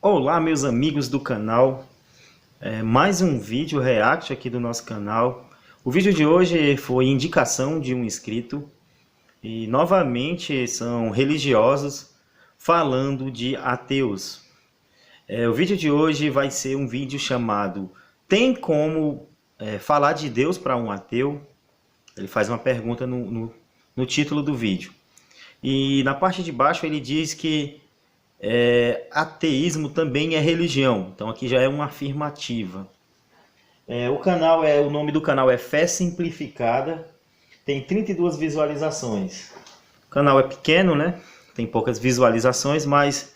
Olá, meus amigos do canal, mais um vídeo react aqui do nosso canal. O vídeo de hoje foi indicação de um inscrito e novamente são religiosos falando de ateus. O vídeo de hoje vai ser um vídeo chamado Tem como falar de Deus para um ateu? Ele faz uma pergunta no título do vídeo. E na parte de baixo ele diz que ateísmo também é religião. Então aqui já é uma afirmativa. O nome do canal é Fé Simplificada. Tem 32 visualizações. O canal é pequeno, né? Tem poucas visualizações, mas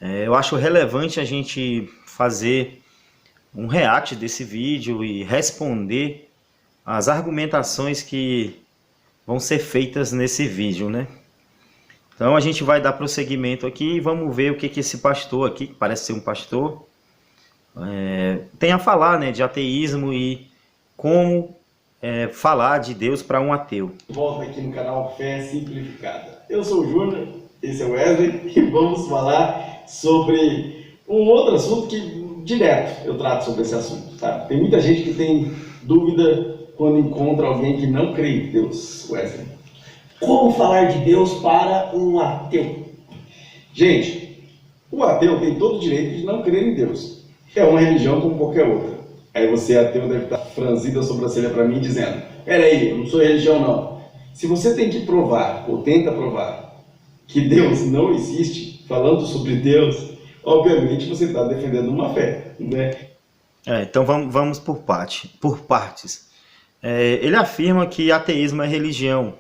eu acho relevante a gente fazer um react desse vídeo e responder as argumentações que vão ser feitas nesse vídeo, né? Então a gente vai dar prosseguimento aqui e vamos ver o que esse pastor aqui, que parece ser um pastor, tem a falar, né, de ateísmo e como falar de Deus para um ateu. Volta aqui no canal Fé Simplificada. Eu sou o Júnior, esse é o Wesley e vamos falar sobre um outro assunto que direto eu trato sobre esse assunto. Tá? Tem muita gente que tem dúvida quando encontra alguém que não crê em Deus, Wesley. Como falar de Deus para um ateu? Gente, o ateu tem todo o direito de não crer em Deus. É uma religião como qualquer outra. Aí você, ateu, deve estar franzindo a sobrancelha para mim dizendo: peraí, eu não sou religião não. Se você tem que provar, ou tenta provar, que Deus não existe, falando sobre Deus, obviamente você está defendendo uma fé, né? Então vamos por partes. Ele afirma que ateísmo é religião.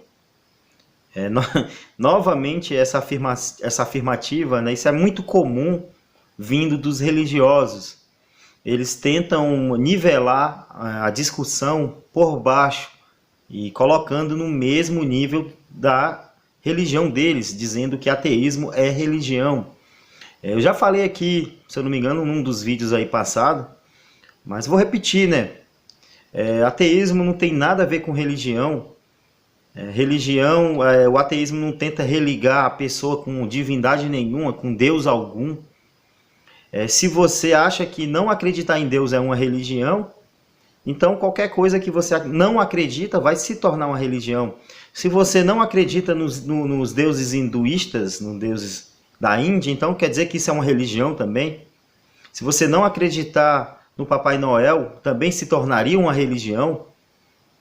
Novamente essa afirmativa, né, isso é muito comum vindo dos religiosos. Eles tentam nivelar a discussão por baixo e colocando no mesmo nível da religião deles, dizendo que ateísmo é religião. Eu já falei aqui, se eu não me engano, num dos vídeos aí passado, mas vou repetir, né? Ateísmo não tem nada a ver com religião. O ateísmo não tenta religar a pessoa com divindade nenhuma, com Deus algum. Se você acha que não acreditar em Deus é uma religião, então qualquer coisa que você não acredita vai se tornar uma religião. Se você não acredita nos deuses hinduístas, nos deuses da Índia, então quer dizer que isso é uma religião também. Se você não acreditar no Papai Noel, também se tornaria uma religião.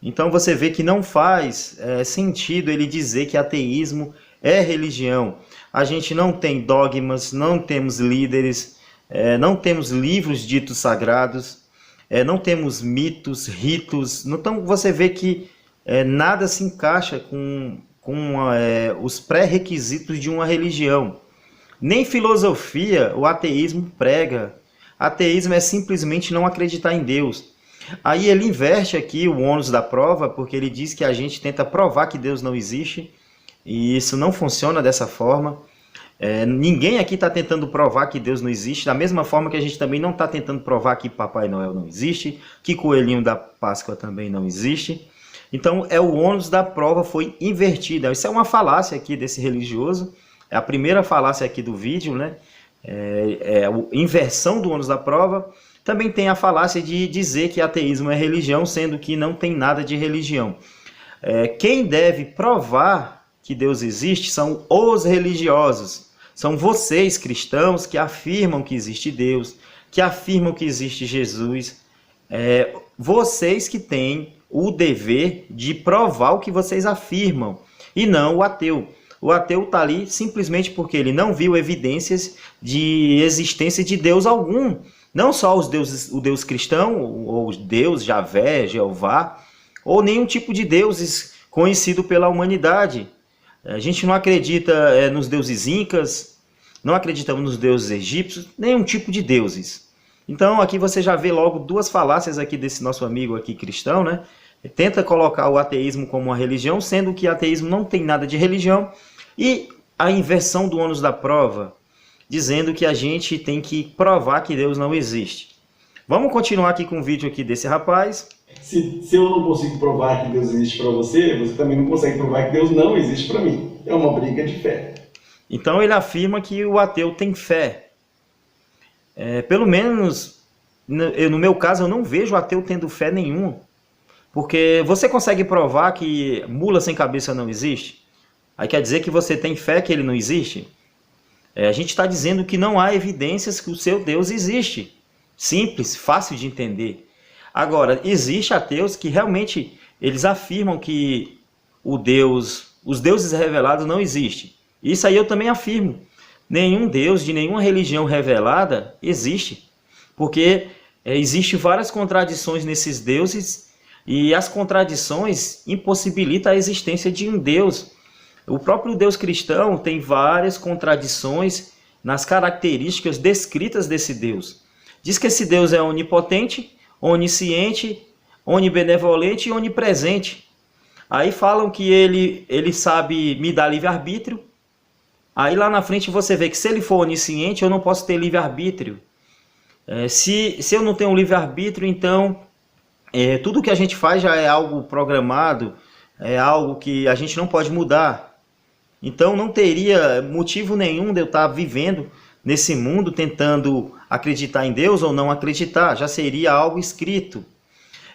Então você vê que não faz sentido ele dizer que ateísmo é religião. A gente não tem dogmas, não temos líderes, não temos livros ditos sagrados, não temos mitos, ritos. Então você vê que nada se encaixa com os pré-requisitos de uma religião. Nem filosofia o ateísmo prega. Ateísmo é simplesmente não acreditar em Deus. Aí ele inverte aqui o ônus da prova, porque ele diz que a gente tenta provar que Deus não existe, e isso não funciona dessa forma. Ninguém aqui está tentando provar que Deus não existe, da mesma forma que a gente também não está tentando provar que Papai Noel não existe, que Coelhinho da Páscoa também não existe. Então o ônus da prova foi invertido. Isso é uma falácia aqui desse religioso, é a primeira falácia aqui do vídeo, né? A inversão do ônus da prova. Também tem a falácia de dizer que ateísmo é religião, sendo que não tem nada de religião. Quem deve provar que Deus existe são os religiosos. São vocês, cristãos, que afirmam que existe Deus, que afirmam que existe Jesus. Vocês que têm o dever de provar o que vocês afirmam, e não o ateu. O ateu está ali simplesmente porque ele não viu evidências de existência de Deus algum. Não só o Deus cristão, ou Deus, Javé, Jeová, ou nenhum tipo de deuses conhecido pela humanidade. A gente não acredita nos deuses incas, não acreditamos nos deuses egípcios, nenhum tipo de deuses. Então aqui você já vê logo duas falácias aqui desse nosso amigo aqui cristão, né? Tenta colocar o ateísmo como uma religião, sendo que ateísmo não tem nada de religião, e a inversão do ônus da prova, dizendo que a gente tem que provar que Deus não existe. Vamos continuar aqui com o vídeo aqui desse rapaz. Se eu não consigo provar que Deus existe para você, você também não consegue provar que Deus não existe para mim. É uma briga de fé. Então ele afirma que o ateu tem fé. Pelo menos, no meu caso, eu não vejo ateu tendo fé nenhuma. Porque você consegue provar que mula sem cabeça não existe? Aí quer dizer que você tem fé que ele não existe? A gente está dizendo que não há evidências que o seu Deus existe. Simples, fácil de entender. Agora, existem ateus que realmente eles afirmam que os deuses revelados não existem. Isso aí eu também afirmo. Nenhum Deus de nenhuma religião revelada existe. Porque existem várias contradições nesses deuses e as contradições impossibilitam a existência de um Deus. O próprio Deus cristão tem várias contradições nas características descritas desse Deus. Diz que esse Deus é onipotente, onisciente, onibenevolente e onipresente. Aí falam que ele sabe me dar livre-arbítrio. Aí lá na frente você vê que se ele for onisciente, eu não posso ter livre-arbítrio. Se eu não tenho livre-arbítrio, então tudo que a gente faz já é algo programado, é algo que a gente não pode mudar. Então não teria motivo nenhum de eu estar vivendo nesse mundo tentando acreditar em Deus ou não acreditar, já seria algo escrito.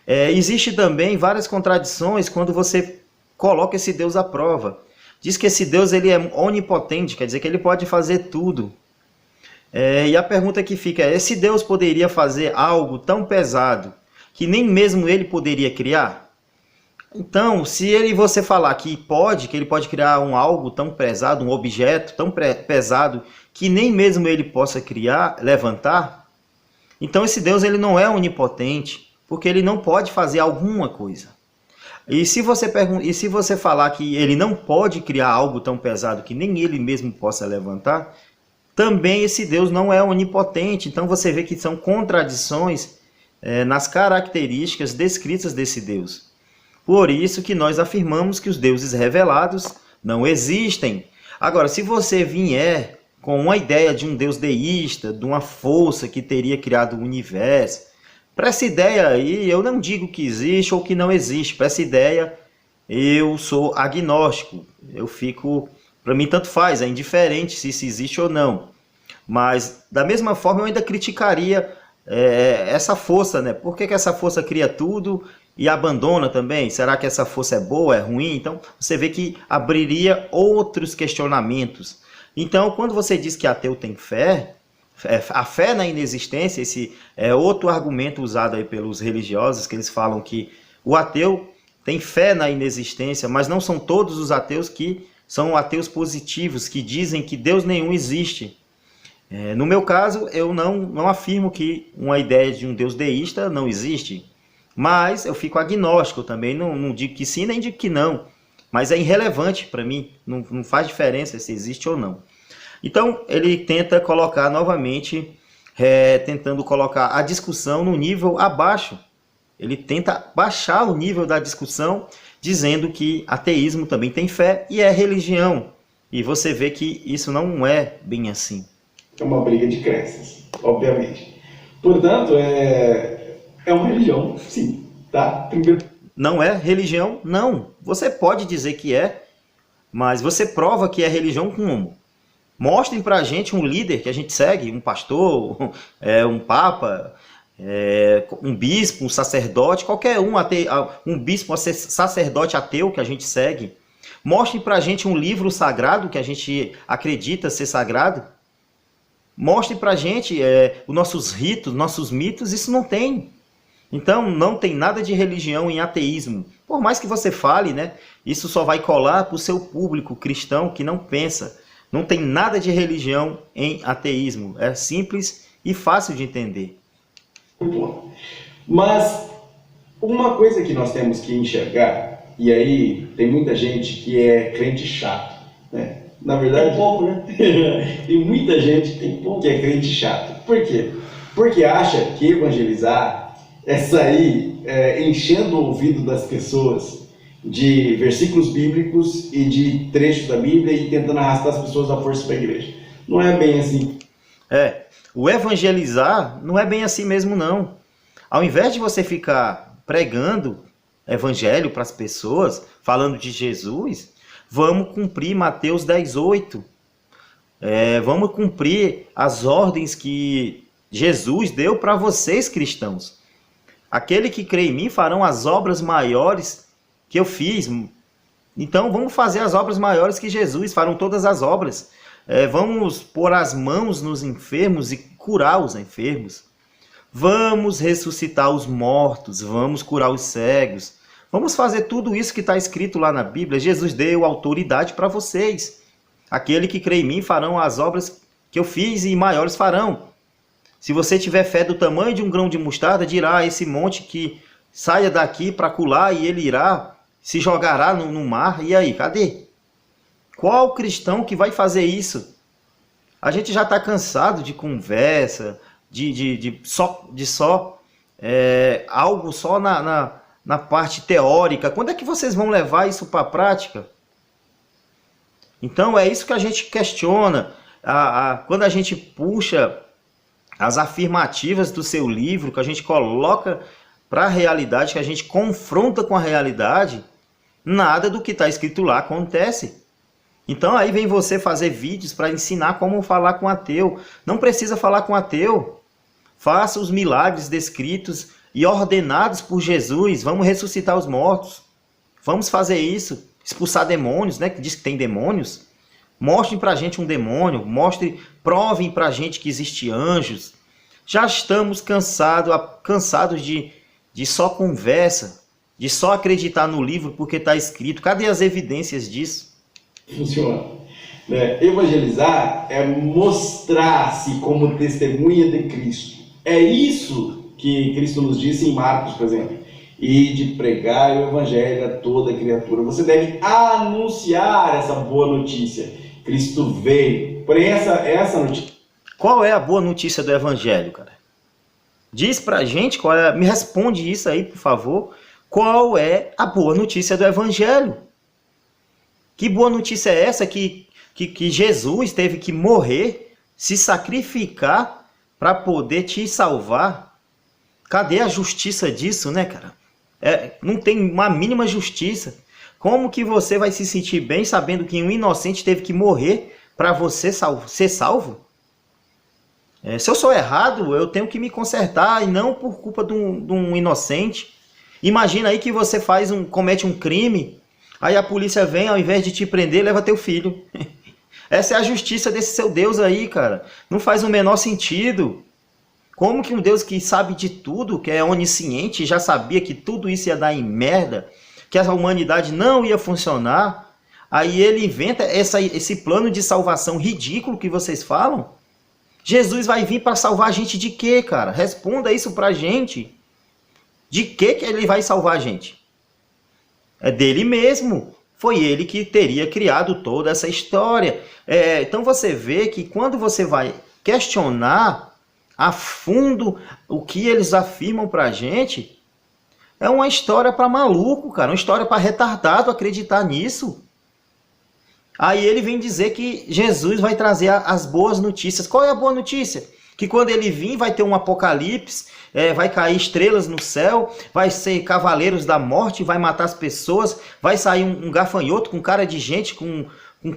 Existe também várias contradições quando você coloca esse Deus à prova. Diz que esse Deus ele é onipotente, quer dizer que ele pode fazer tudo. E a pergunta que fica é, esse Deus poderia fazer algo tão pesado que nem mesmo ele poderia criar? Então, se você falar que ele pode criar algo tão pesado, um objeto tão pesado que nem mesmo ele possa criar, levantar, então esse Deus ele não é onipotente, porque ele não pode fazer alguma coisa. E se você falar que ele não pode criar algo tão pesado que nem ele mesmo possa levantar, também esse Deus não é onipotente. Então você vê que são contradições nas características descritas desse Deus. Por isso que nós afirmamos que os deuses revelados não existem. Agora, se você vier com uma ideia de um Deus deísta, de uma força que teria criado o universo, para essa ideia aí eu não digo que existe ou que não existe. Para essa ideia eu sou agnóstico. Para mim tanto faz, é indiferente se isso existe ou não. Mas da mesma forma eu ainda criticaria essa força, né? Por que essa força cria tudo e abandona também? Será que essa força é boa, é ruim? Então você vê que abriria outros questionamentos. Então quando você diz que ateu tem fé, a fé na inexistência, esse é outro argumento usado aí pelos religiosos, que eles falam que o ateu tem fé na inexistência, mas não são todos os ateus que são ateus positivos, que dizem que Deus nenhum existe. No meu caso, eu não afirmo que uma ideia de um Deus deísta não existe, mas eu fico agnóstico também, não digo que sim, nem digo que não, mas é irrelevante para mim, não faz diferença se existe ou não. Então, ele tenta colocar novamente, tentando colocar a discussão no nível abaixo. Ele tenta baixar o nível da discussão, dizendo que ateísmo também tem fé e é religião. E você vê que isso não é bem assim. É uma briga de crenças, obviamente. Portanto, é uma religião, sim. Tá? Primeiro... Não é religião? Não. Você pode dizer que é, mas você prova que é religião como? Mostrem pra gente um líder que a gente segue, um pastor, um papa, um bispo, um sacerdote, qualquer um bispo, um sacerdote ateu que a gente segue. Mostrem pra gente um livro sagrado que a gente acredita ser sagrado. Mostrem pra gente os nossos ritos, nossos mitos, isso não tem. Então não tem nada de religião em ateísmo. Por mais que você fale, né, isso só vai colar pro seu público cristão que não pensa. Não tem nada de religião em ateísmo. É simples e fácil de entender. Mas uma coisa que nós temos que enxergar, e aí tem muita gente que é crente chato, né? Na verdade, tem pouco, né? tem muita gente que é crente chato. Por quê? Porque acha que evangelizar é sair enchendo o ouvido das pessoas de versículos bíblicos e de trechos da Bíblia e tentando arrastar as pessoas à força para a igreja. Não é bem assim. O evangelizar não é bem assim mesmo, não. Ao invés de você ficar pregando evangelho para as pessoas, falando de Jesus, vamos cumprir Mateus 10:8. Vamos cumprir as ordens que Jesus deu para vocês, cristãos. Aquele que crê em mim farão as obras maiores que eu fiz. Então vamos fazer as obras maiores que Jesus, farão todas as obras. Vamos pôr as mãos nos enfermos e curar os enfermos. Vamos ressuscitar os mortos, vamos curar os cegos. Vamos fazer tudo isso que está escrito lá na Bíblia. Jesus deu autoridade para vocês. Aquele que crê em mim farão as obras que eu fiz e maiores farão. Se você tiver fé do tamanho de um grão de mostarda, dirá a esse monte que saia daqui para acolá e ele irá, se jogará no mar. E aí, cadê? Qual cristão que vai fazer isso? A gente já está cansado de conversa, algo só na parte teórica. Quando é que vocês vão levar isso para a prática? Então é isso que a gente questiona. Quando a gente puxa as afirmativas do seu livro, que a gente coloca para a realidade, que a gente confronta com a realidade, nada do que está escrito lá acontece. Então aí vem você fazer vídeos para ensinar como falar com ateu. Não precisa falar com ateu. Faça os milagres descritos e ordenados por Jesus. Vamos ressuscitar os mortos. Vamos fazer isso. Expulsar demônios, né? Que diz que tem demônios. Mostrem para a gente um demônio. Provem para a gente que existe anjos. Já estamos cansados de só conversa, de só acreditar no livro porque está escrito. Cadê as evidências disso? Funciona. Evangelizar é mostrar-se como testemunha de Cristo. É isso que Cristo nos disse em Marcos, por exemplo. E de pregar o evangelho a toda criatura. Você deve anunciar essa boa notícia. Cristo veio. Porém, essa notícia... Qual é a boa notícia do evangelho, cara? Diz pra gente qual é... Me responde isso aí, por favor. Qual é a boa notícia do evangelho? Que boa notícia é essa que Jesus teve que morrer, se sacrificar para poder te salvar? Cadê a justiça disso, né, cara? Não tem uma mínima justiça. Como que você vai se sentir bem sabendo que um inocente teve que morrer para você ser salvo? Se eu sou errado, eu tenho que me consertar e não por culpa de um inocente. Imagina aí que você comete um crime, aí a polícia vem, ao invés de te prender, leva teu filho. Essa é a justiça desse seu Deus aí, cara. Não faz o menor sentido. Como que um Deus que sabe de tudo, que é onisciente, já sabia que tudo isso ia dar em merda, que a humanidade não ia funcionar, aí ele inventa esse plano de salvação ridículo que vocês falam? Jesus vai vir para salvar a gente de quê, cara? Responda isso pra gente. De que ele vai salvar a gente? É dele mesmo. Foi ele que teria criado toda essa história. Então você vê que quando você vai questionar a fundo o que eles afirmam pra gente, é uma história para maluco, cara. Uma história para retardado acreditar nisso. Aí ele vem dizer que Jesus vai trazer as boas notícias. Qual é a boa notícia? Que quando ele vir vai ter um apocalipse, vai cair estrelas no céu, vai ser cavaleiros da morte, vai matar as pessoas, vai sair um gafanhoto com cara de gente, com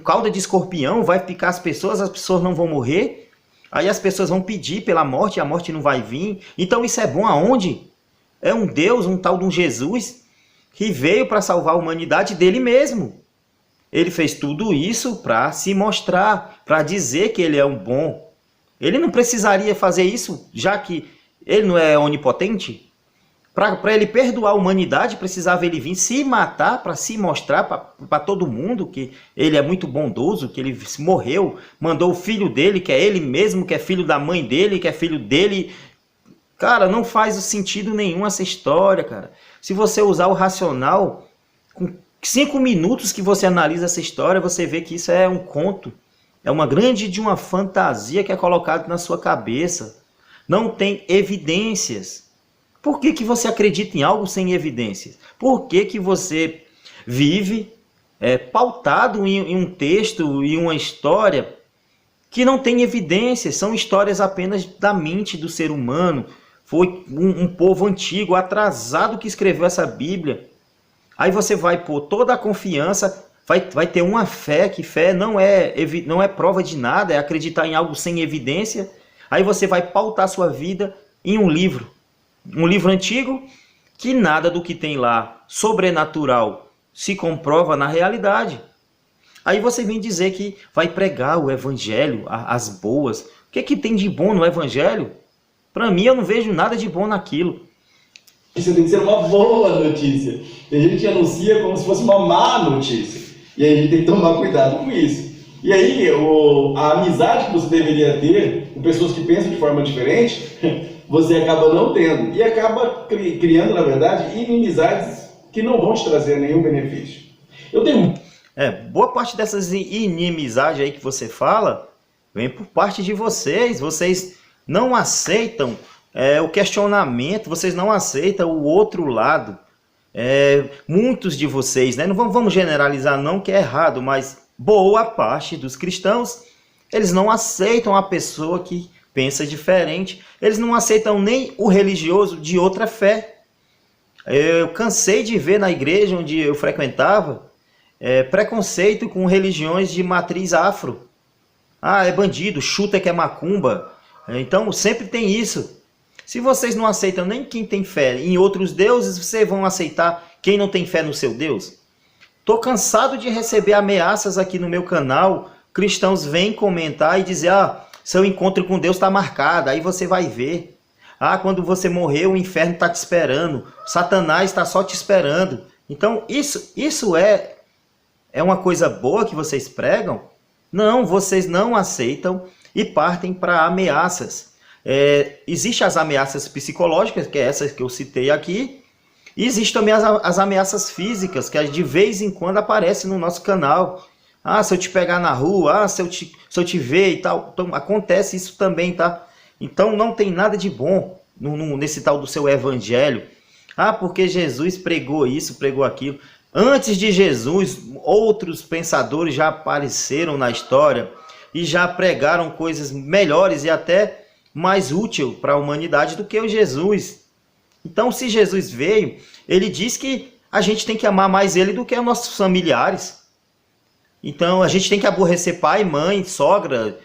cauda de escorpião, vai picar as pessoas não vão morrer. Aí as pessoas vão pedir pela morte e a morte não vai vir. Então isso é bom aonde? É um Deus, um tal de um Jesus, que veio para salvar a humanidade dele mesmo. Ele fez tudo isso para se mostrar, para dizer que ele é um bom. Ele não precisaria fazer isso, já que ele não é onipotente? Para ele perdoar a humanidade, precisava ele vir se matar para se mostrar para todo mundo que ele é muito bondoso, que ele morreu, mandou o filho dele, que é ele mesmo, que é filho da mãe dele, que é filho dele. Cara, não faz sentido nenhum essa história, cara. Se você usar o racional, com 5 minutos que você analisa essa história, você vê que isso é um conto. É uma uma fantasia que é colocada na sua cabeça. Não tem evidências. Por que você acredita em algo sem evidências? Por que você vive pautado em um texto e uma história que não tem evidências? São histórias apenas da mente do ser humano. Foi um povo antigo, atrasado, que escreveu essa Bíblia. Aí você vai pôr toda a confiança, vai ter uma fé, que fé não é prova de nada, é acreditar em algo sem evidência. Aí você vai pautar sua vida em um livro antigo, que nada do que tem lá sobrenatural se comprova na realidade. Aí você vem dizer que vai pregar o evangelho, as boas. O que tem de bom no evangelho? Para mim, eu não vejo nada de bom naquilo. Isso tem que ser uma boa notícia. Tem gente que anuncia como se fosse uma má notícia. E aí a gente tem que tomar cuidado com isso. E aí, a amizade que você deveria ter com pessoas que pensam de forma diferente, você acaba não tendo. E acaba criando, na verdade, inimizades que não vão te trazer nenhum benefício. Boa parte dessas inimizades aí que você fala, vem por parte de vocês. Vocês não aceitam o questionamento, vocês não aceitam o outro lado. Muitos de vocês, né? Não vamos generalizar não, que é errado, mas boa parte dos cristãos, eles não aceitam a pessoa que pensa diferente. Eles não aceitam nem o religioso de outra fé. Eu cansei de ver na igreja onde eu frequentava preconceito com religiões de matriz afro. Ah, é bandido, chuta que é macumba. Então sempre tem isso. Se vocês não aceitam nem quem tem fé em outros deuses, vocês vão aceitar quem não tem fé no seu Deus? Estou cansado de receber ameaças aqui no meu canal. Cristãos vêm comentar e dizer, seu encontro com Deus está marcado, aí você vai ver. Quando você morrer, o inferno está te esperando. Satanás está só te esperando. Então, isso é uma coisa boa que vocês pregam? Não, vocês não aceitam e partem para ameaças. Existem as ameaças psicológicas, que é essas que eu citei aqui. E existem também as ameaças físicas, que de vez em quando aparecem no nosso canal. Se eu te pegar na rua, se eu te ver e tal. Então, acontece isso também, tá? Então não tem nada de bom nesse tal do seu evangelho. Porque Jesus pregou isso, pregou aquilo. Antes de Jesus, outros pensadores já apareceram na história e já pregaram coisas melhores e até mais úteis para a humanidade do que o Jesus. Então, se Jesus veio, ele diz que a gente tem que amar mais ele do que os nossos familiares. Então, a gente tem que aborrecer pai, mãe, sogra,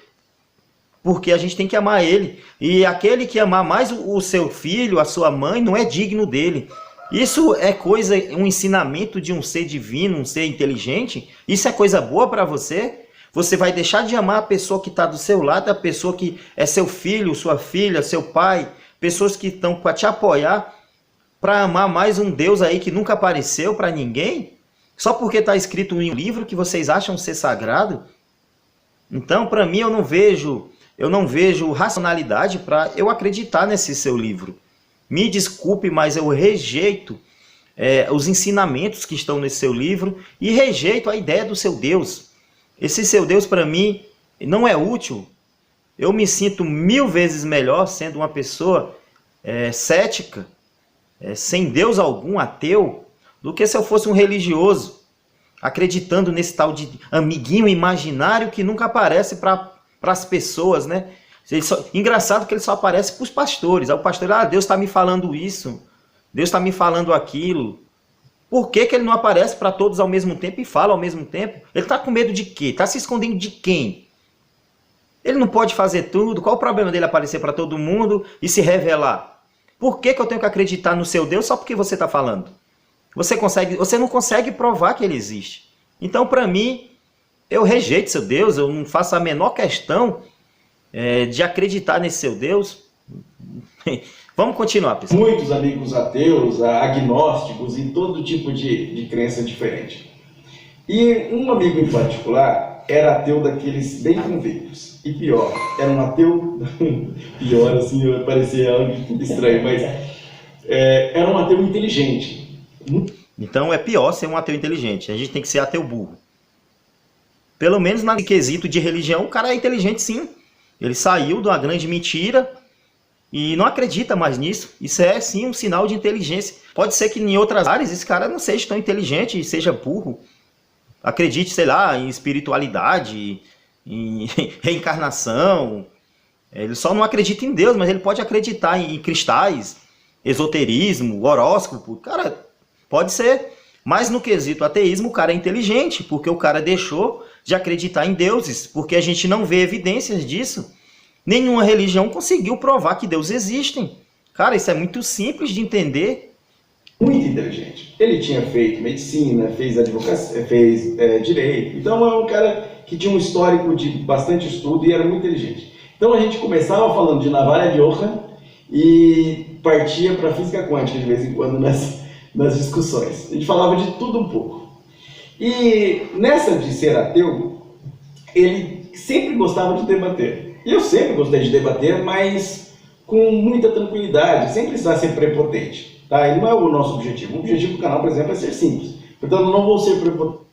porque a gente tem que amar ele. E aquele que amar mais o seu filho, a sua mãe, não é digno dele. Isso é um ensinamento de um ser divino, um ser inteligente? Isso é coisa boa para você? Você vai deixar de amar a pessoa que está do seu lado, a pessoa que é seu filho, sua filha, seu pai, pessoas que estão para te apoiar, para amar mais um Deus aí que nunca apareceu para ninguém? Só porque está escrito em um livro que vocês acham ser sagrado? Então, para mim, eu não vejo racionalidade para eu acreditar nesse seu livro. Me desculpe, mas eu rejeito os ensinamentos que estão nesse seu livro e rejeito a ideia do seu Deus. Esse seu Deus, para mim, não é útil. Eu me sinto 1000 vezes melhor sendo uma pessoa cética, sem Deus algum, ateu, do que se eu fosse um religioso, acreditando nesse tal de amiguinho imaginário que nunca aparece para as pessoas, né? Engraçado que ele só aparece para os pastores. Aí o pastor, Deus está me falando isso, Deus está me falando aquilo. Por que ele não aparece para todos ao mesmo tempo e fala ao mesmo tempo? Ele está com medo de quê? Está se escondendo de quem? Ele não pode fazer tudo. Qual o problema dele aparecer para todo mundo e se revelar? Por que eu tenho que acreditar no seu Deus só porque você está falando? Você não consegue provar que ele existe. Então, para mim, eu rejeito seu Deus. Eu não faço a menor questão de acreditar nesse seu Deus. Vamos continuar, pessoal. Muitos amigos ateus, agnósticos e todo tipo de crença diferente. E um amigo em particular era ateu daqueles bem convictos. E pior, era um ateu... pior assim, parecia algo estranho, mas era um ateu inteligente. Então é pior ser um ateu inteligente. A gente tem que ser ateu burro. Pelo menos no quesito de religião, o cara é inteligente sim. Ele saiu de uma grande mentira e não acredita mais nisso. Isso é sim um sinal de inteligência. Pode ser que em outras áreas esse cara não seja tão inteligente e seja burro. Acredite, sei lá, em espiritualidade, em reencarnação. Ele só não acredita em Deus, mas ele pode acreditar em cristais, esoterismo, horóscopo. Cara, pode ser. Mas no quesito ateísmo, o cara é inteligente, porque o cara deixou de acreditar em deuses, porque a gente não vê evidências disso. Nenhuma religião conseguiu provar que Deus existe. Cara, isso é muito simples de entender. Muito inteligente. Ele tinha feito medicina, fez advocacia, fez direito. Então é um cara que tinha um histórico de bastante estudo e era muito inteligente. Então a gente começava falando de navalha de Ockham e partia para física quântica de vez em quando nas discussões. A gente falava de tudo um pouco. E nessa de ser ateu, ele sempre gostava de debater. E eu sempre gostei de debater, mas com muita tranquilidade, sem precisar ser prepotente. Tá? E não é o nosso objetivo. O objetivo do canal, por exemplo, é ser simples. Portanto, eu não vou ser prepotente.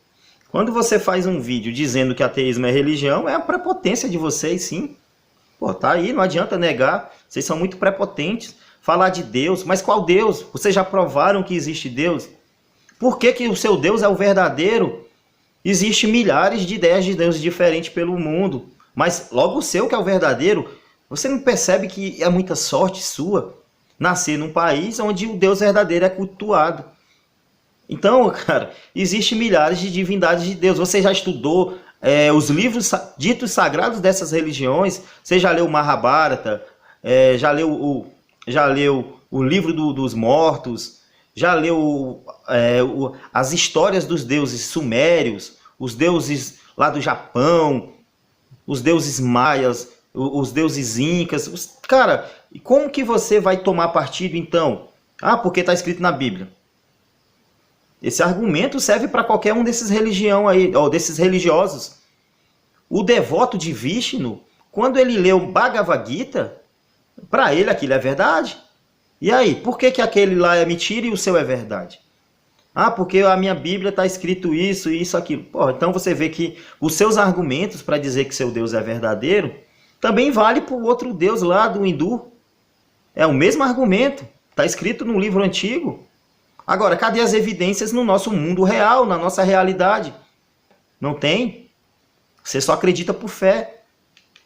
Quando você faz um vídeo dizendo que ateísmo é religião, é a prepotência de vocês, sim. Pô, tá aí, não adianta negar. Vocês são muito prepotentes. Falar de Deus, mas qual Deus? Vocês já provaram que existe Deus? Por que que o seu Deus é o verdadeiro? Existem milhares de ideias de Deus diferentes pelo mundo. Mas logo o seu que é o verdadeiro, você não percebe que é muita sorte sua nascer num país onde o Deus verdadeiro é cultuado? Então, cara, existem milhares de divindades de Deus. Você já estudou os livros ditos sagrados dessas religiões? Você já leu o Mahabharata? Já leu o livro dos mortos? Já leu as histórias dos deuses sumérios? Os deuses lá do Japão? Os deuses maias? Os deuses incas? Cara, e como que você vai tomar partido então? Ah, porque está escrito na Bíblia. Esse argumento serve para qualquer um desses desses religiosos. O devoto de Vishnu, quando ele lê o Bhagavad Gita, para ele aquilo é verdade. E aí, por que aquele lá é mentira e o seu é verdade? Ah, porque a minha Bíblia está escrito isso, isso, aquilo. Pô, então você vê que os seus argumentos para dizer que seu Deus é verdadeiro também vale para o outro Deus lá do hindu. É o mesmo argumento. Está escrito no livro antigo. Agora, cadê as evidências no nosso mundo real, na nossa realidade? Não tem. Você só acredita por fé.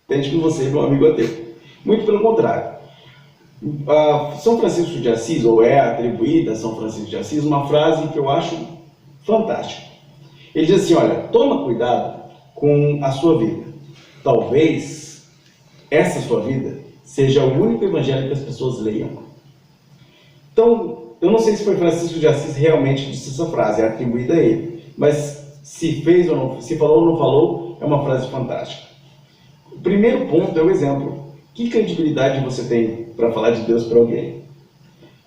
Entende com você, meu amigo ateu. Muito pelo contrário. São Francisco de Assis, ou é atribuída a São Francisco de Assis, uma frase que eu acho fantástica. Ele diz assim, olha, toma cuidado com a sua vida. Talvez essa sua vida seja o único evangelho que as pessoas leiam. Então, eu não sei se foi Francisco de Assis realmente que disse essa frase, é atribuída a ele. Mas se fez ou não, se falou ou não falou, é uma frase fantástica. O primeiro ponto é o exemplo. Que credibilidade você tem para falar de Deus para alguém?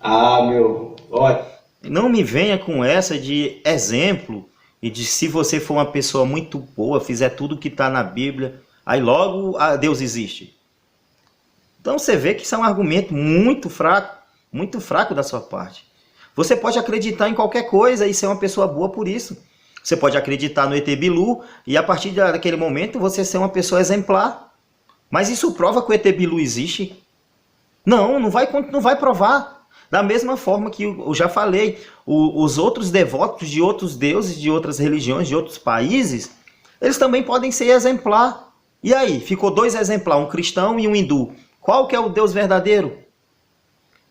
Ah, meu, olha... Não me venha com essa de exemplo e de se você for uma pessoa muito boa, fizer tudo que está na Bíblia, aí logo Deus existe. Então você vê que isso é um argumento muito fraco da sua parte. Você pode acreditar em qualquer coisa e ser uma pessoa boa por isso. Você pode acreditar no ET Bilu e a partir daquele momento você ser uma pessoa exemplar. Mas isso prova que o ET Bilu existe? Não vai provar. Da mesma forma que eu já falei, os outros devotos de outros deuses, de outras religiões, de outros países, eles também podem ser exemplar. E aí, ficou dois exemplares, um cristão e um hindu. Qual que é o Deus verdadeiro?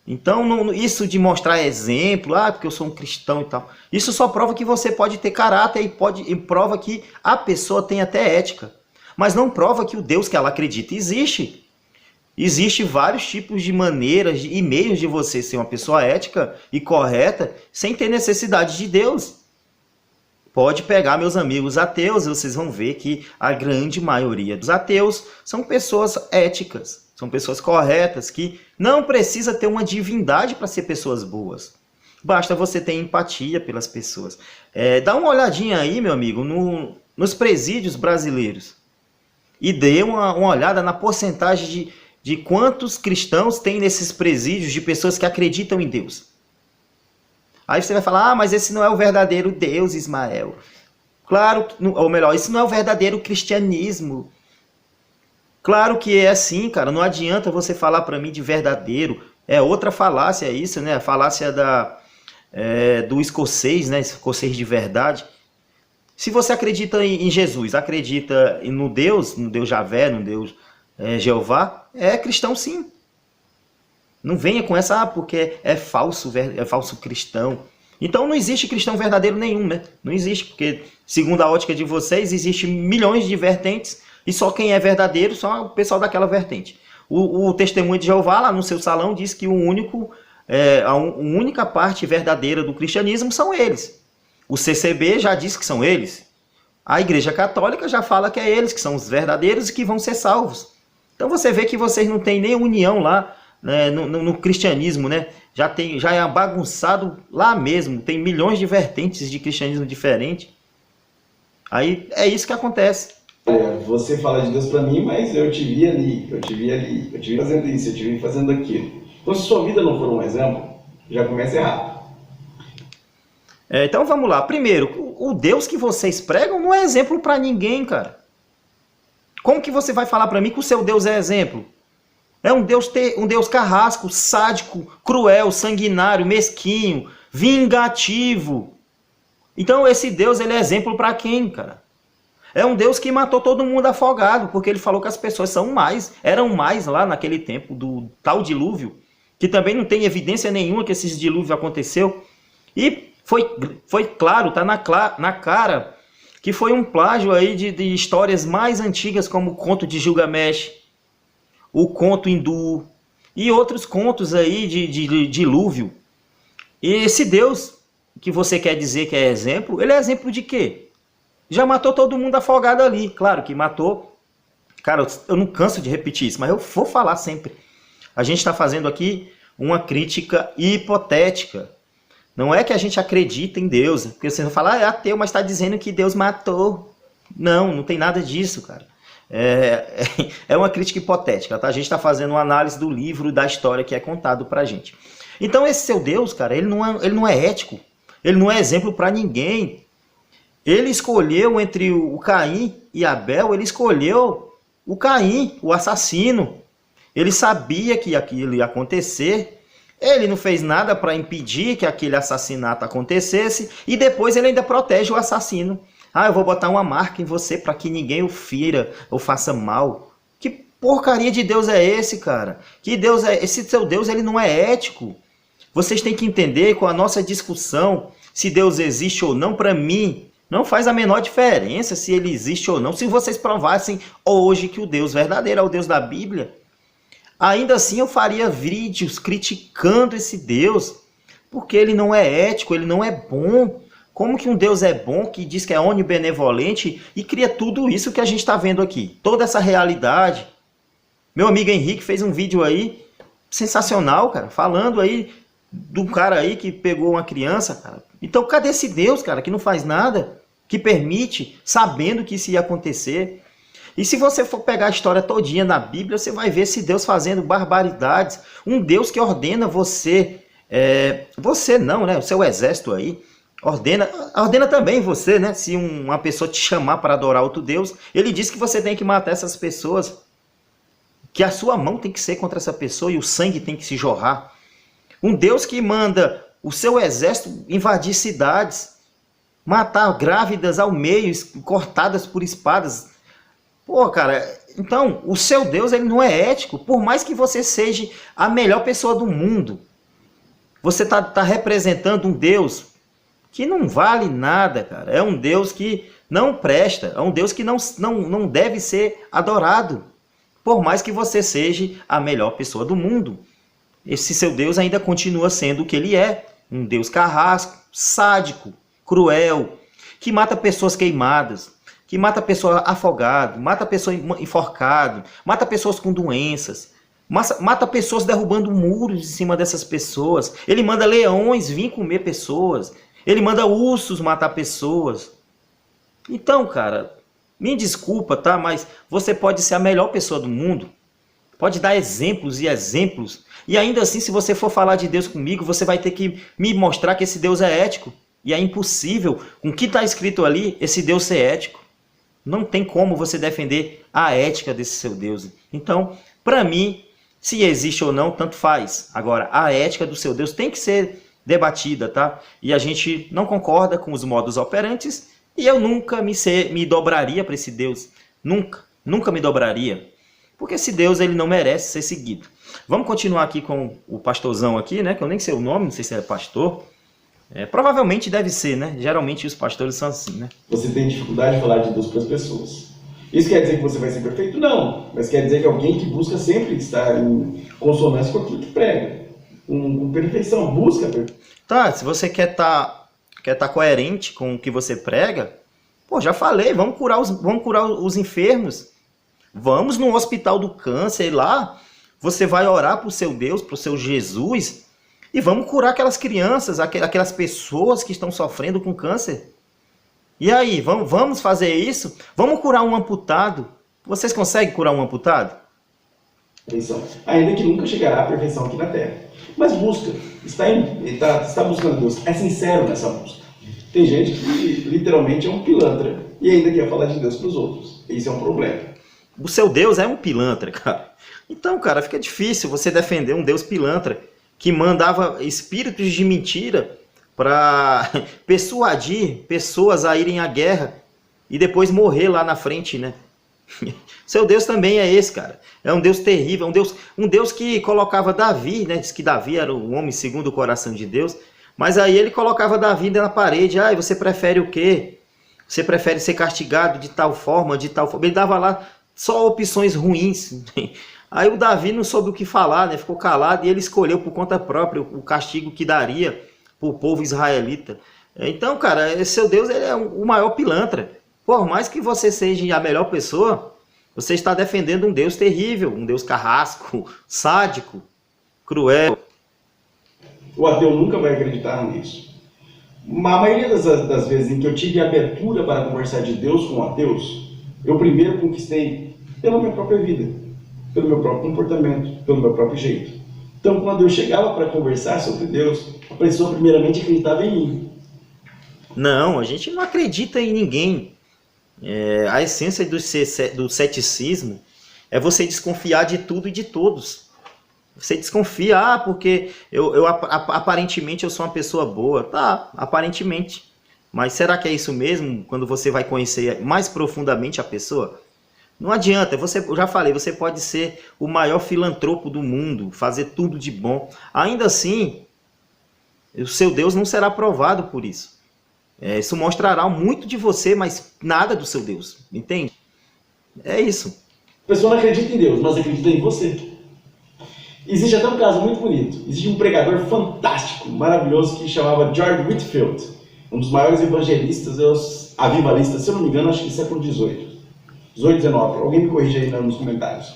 Então, isso de mostrar exemplo, porque eu sou um cristão e tal, isso só prova que você pode ter caráter e prova que a pessoa tem até ética. Mas não prova que o Deus que ela acredita existe. Existem vários tipos de maneiras e meios de você ser uma pessoa ética e correta sem ter necessidade de Deus. Pode pegar meus amigos ateus, vocês vão ver que a grande maioria dos ateus são pessoas éticas, são pessoas corretas, que não precisa ter uma divindade para ser pessoas boas. Basta você ter empatia pelas pessoas. Dá uma olhadinha aí, meu amigo, nos presídios brasileiros. E dê uma olhada na porcentagem de quantos cristãos tem nesses presídios de pessoas que acreditam em Deus. Aí você vai falar, mas esse não é o verdadeiro Deus, Ismael. Claro, ou melhor, isso não é o verdadeiro cristianismo. Claro que é assim, cara. Não adianta você falar para mim de verdadeiro. É outra falácia isso, né? A falácia do escocês, né? Escocês de verdade. Se você acredita em Jesus, acredita no Deus Javé, no Deus Jeová, é cristão sim. Não venha com essa, porque é falso cristão. Então não existe cristão verdadeiro nenhum, né? Não existe, porque segundo a ótica de vocês, existe milhões de vertentes e só quem é verdadeiro só é o pessoal daquela vertente. O Testemunho de Jeová, lá no seu salão, diz que a única parte verdadeira do cristianismo são eles. O CCB já diz que são eles. A Igreja Católica já fala que é eles que são os verdadeiros e que vão ser salvos. Então você vê que vocês não têm nem união lá, né, no cristianismo, né? Já é bagunçado lá mesmo. Tem milhões de vertentes de cristianismo diferente. Aí é isso que acontece. Você fala de Deus para mim, mas eu te vi ali, eu te vi fazendo isso, eu te vi fazendo aquilo. Então, se sua vida não for um exemplo, já começa errado. Então vamos lá. Primeiro, o Deus que vocês pregam não é exemplo para ninguém, cara. Como que você vai falar para mim que o seu Deus é exemplo? É um Deus carrasco, sádico, cruel, sanguinário, mesquinho, vingativo. Então esse Deus, ele é exemplo para quem, cara? É um Deus que matou todo mundo afogado, porque ele falou que as pessoas eram mais lá naquele tempo do tal dilúvio, que também não tem evidência nenhuma que esse dilúvio aconteceu. E foi claro, tá na cara, que foi um plágio aí de histórias mais antigas, como o conto de Gilgamesh, o conto hindu e outros contos aí de dilúvio. E esse Deus que você quer dizer que é exemplo, ele é exemplo de quê? Já matou todo mundo afogado ali. Claro que matou. Cara, eu não canso de repetir isso, mas eu vou falar sempre. A gente está fazendo aqui uma crítica hipotética. Não é que a gente acredita em Deus. Porque você não fala, é ateu, mas está dizendo que Deus matou. Não tem nada disso, cara. É uma crítica hipotética, tá? A gente está fazendo uma análise do livro, da história que é contado pra gente. Então esse seu Deus, cara, ele não é ético. Ele não é exemplo para ninguém. Ele escolheu entre o Caim e Abel, ele escolheu o Caim, o assassino. Ele sabia que aquilo ia acontecer. Ele não fez nada para impedir que aquele assassinato acontecesse. E depois ele ainda protege o assassino. Eu vou botar uma marca em você para que ninguém o fira ou faça mal. Que porcaria de Deus é esse, cara? Que Deus é esse? Seu Deus, ele não é ético. Vocês têm que entender com a nossa discussão se Deus existe ou não. Para mim, não faz a menor diferença se ele existe ou não. Se vocês provassem hoje que o Deus verdadeiro é o Deus da Bíblia, ainda assim eu faria vídeos criticando esse Deus, porque ele não é ético, ele não é bom. Como que um Deus é bom, que diz que é onibenevolente e cria tudo isso que a gente está vendo aqui? Toda essa realidade. Meu amigo Henrique fez um vídeo aí sensacional, cara, falando aí do cara aí que pegou uma criança, cara. Então cadê esse Deus, cara, que não faz nada, que permite, sabendo que isso ia acontecer? E se você for pegar a história todinha na Bíblia, você vai ver esse Deus fazendo barbaridades. Um Deus que ordena você não, né? O seu exército aí, ordena também você, né? Se uma pessoa te chamar para adorar outro Deus, ele diz que você tem que matar essas pessoas, que a sua mão tem que ser contra essa pessoa e o sangue tem que se jorrar. Um Deus que manda o seu exército invadir cidades, matar grávidas ao meio, cortadas por espadas. Pô, cara, então o seu Deus, ele não é ético. Por mais que você seja a melhor pessoa do mundo, você tá representando um Deus que não vale nada, cara. É um Deus que não presta, é um Deus que não deve ser adorado. Por mais que você seja a melhor pessoa do mundo, esse seu Deus ainda continua sendo o que ele é. Um Deus carrasco, sádico, cruel, que mata pessoas queimadas, que mata pessoas afogadas, mata pessoas enforcadas, mata pessoas com doenças, mata pessoas derrubando muros em cima dessas pessoas. Ele manda leões vir comer pessoas. Ele manda ursos matar pessoas. Então, cara, me desculpa, tá? Mas você pode ser a melhor pessoa do mundo. Pode dar exemplos e exemplos. E ainda assim, se você for falar de Deus comigo, você vai ter que me mostrar que esse Deus é ético. E é impossível, com o que está escrito ali, esse Deus ser ético. Não tem como você defender a ética desse seu Deus. Então, para mim, se existe ou não, tanto faz. Agora, a ética do seu Deus tem que ser debatida, tá? E a gente não concorda com os modus operantes, e eu nunca me dobraria para esse Deus. Nunca me dobraria. Porque esse Deus, ele não merece ser seguido. Vamos continuar aqui com o pastorzão aqui, né? Que eu nem sei o nome, não sei se é pastor. Provavelmente deve ser, né? Geralmente os pastores são assim, né? Você tem dificuldade de falar de Deus para as pessoas. Isso quer dizer que você vai ser perfeito? Não, mas quer dizer que alguém que busca sempre estar em consonância com aquilo que prega, com perfeição, busca a perfeição. Tá, se você quer tá coerente com o que você prega, pô, já falei, vamos curar os enfermos. Vamos no hospital do câncer lá, você vai orar pro seu Deus, pro seu Jesus, e vamos curar aquelas crianças, aquelas pessoas que estão sofrendo com câncer. E aí, vamos fazer isso? Vamos curar um amputado. Vocês conseguem curar um amputado? Ainda que nunca chegará à perfeição aqui na Terra. Mas busca, está buscando Deus, é sincero nessa busca. Tem gente que literalmente é um pilantra e ainda quer falar de Deus para os outros. Isso é um problema. O seu Deus é um pilantra, cara. Então, cara, fica difícil você defender um Deus pilantra que mandava espíritos de mentira para persuadir pessoas a irem à guerra e depois morrer lá na frente, né? Seu Deus também é esse, cara. É um Deus terrível, um Deus que colocava Davi, né? Diz que Davi era o homem segundo o coração de Deus, mas aí ele colocava Davi na parede. Ah, você prefere o quê? Você prefere ser castigado de tal forma, de tal forma? Ele dava lá só opções ruins. Aí o Davi não soube o que falar, né? Ficou calado e ele escolheu por conta própria o castigo que daria para o povo israelita. Então, cara, seu Deus ele é o maior pilantra. Por mais que você seja a melhor pessoa, você está defendendo um Deus terrível, um Deus carrasco, sádico, cruel. O ateu nunca vai acreditar nisso. A maioria das vezes em que eu tive abertura para conversar de Deus com ateus, eu primeiro conquistei pela minha própria vida, pelo meu próprio comportamento, pelo meu próprio jeito. Então, quando eu chegava para conversar sobre Deus, a pessoa primeiramente acreditava em mim. Não, a gente não acredita em ninguém. A essência do ceticismo é você desconfiar de tudo e de todos. Você desconfia, porque aparentemente eu sou uma pessoa boa. Tá, aparentemente. Mas será que é isso mesmo quando você vai conhecer mais profundamente a pessoa? Não adianta, eu já falei, você pode ser o maior filantropo do mundo, fazer tudo de bom. Ainda assim, o seu Deus não será provado por isso. Isso mostrará muito de você, mas nada do seu Deus, entende? É isso. A pessoa não acredita em Deus, mas acredita em você. Existe até um caso muito bonito. Existe um pregador fantástico, maravilhoso, que chamava George Whitefield, um dos maiores evangelistas, avivalistas, se eu não me engano, acho que século XVIII, 19. Alguém me corrija aí nos comentários.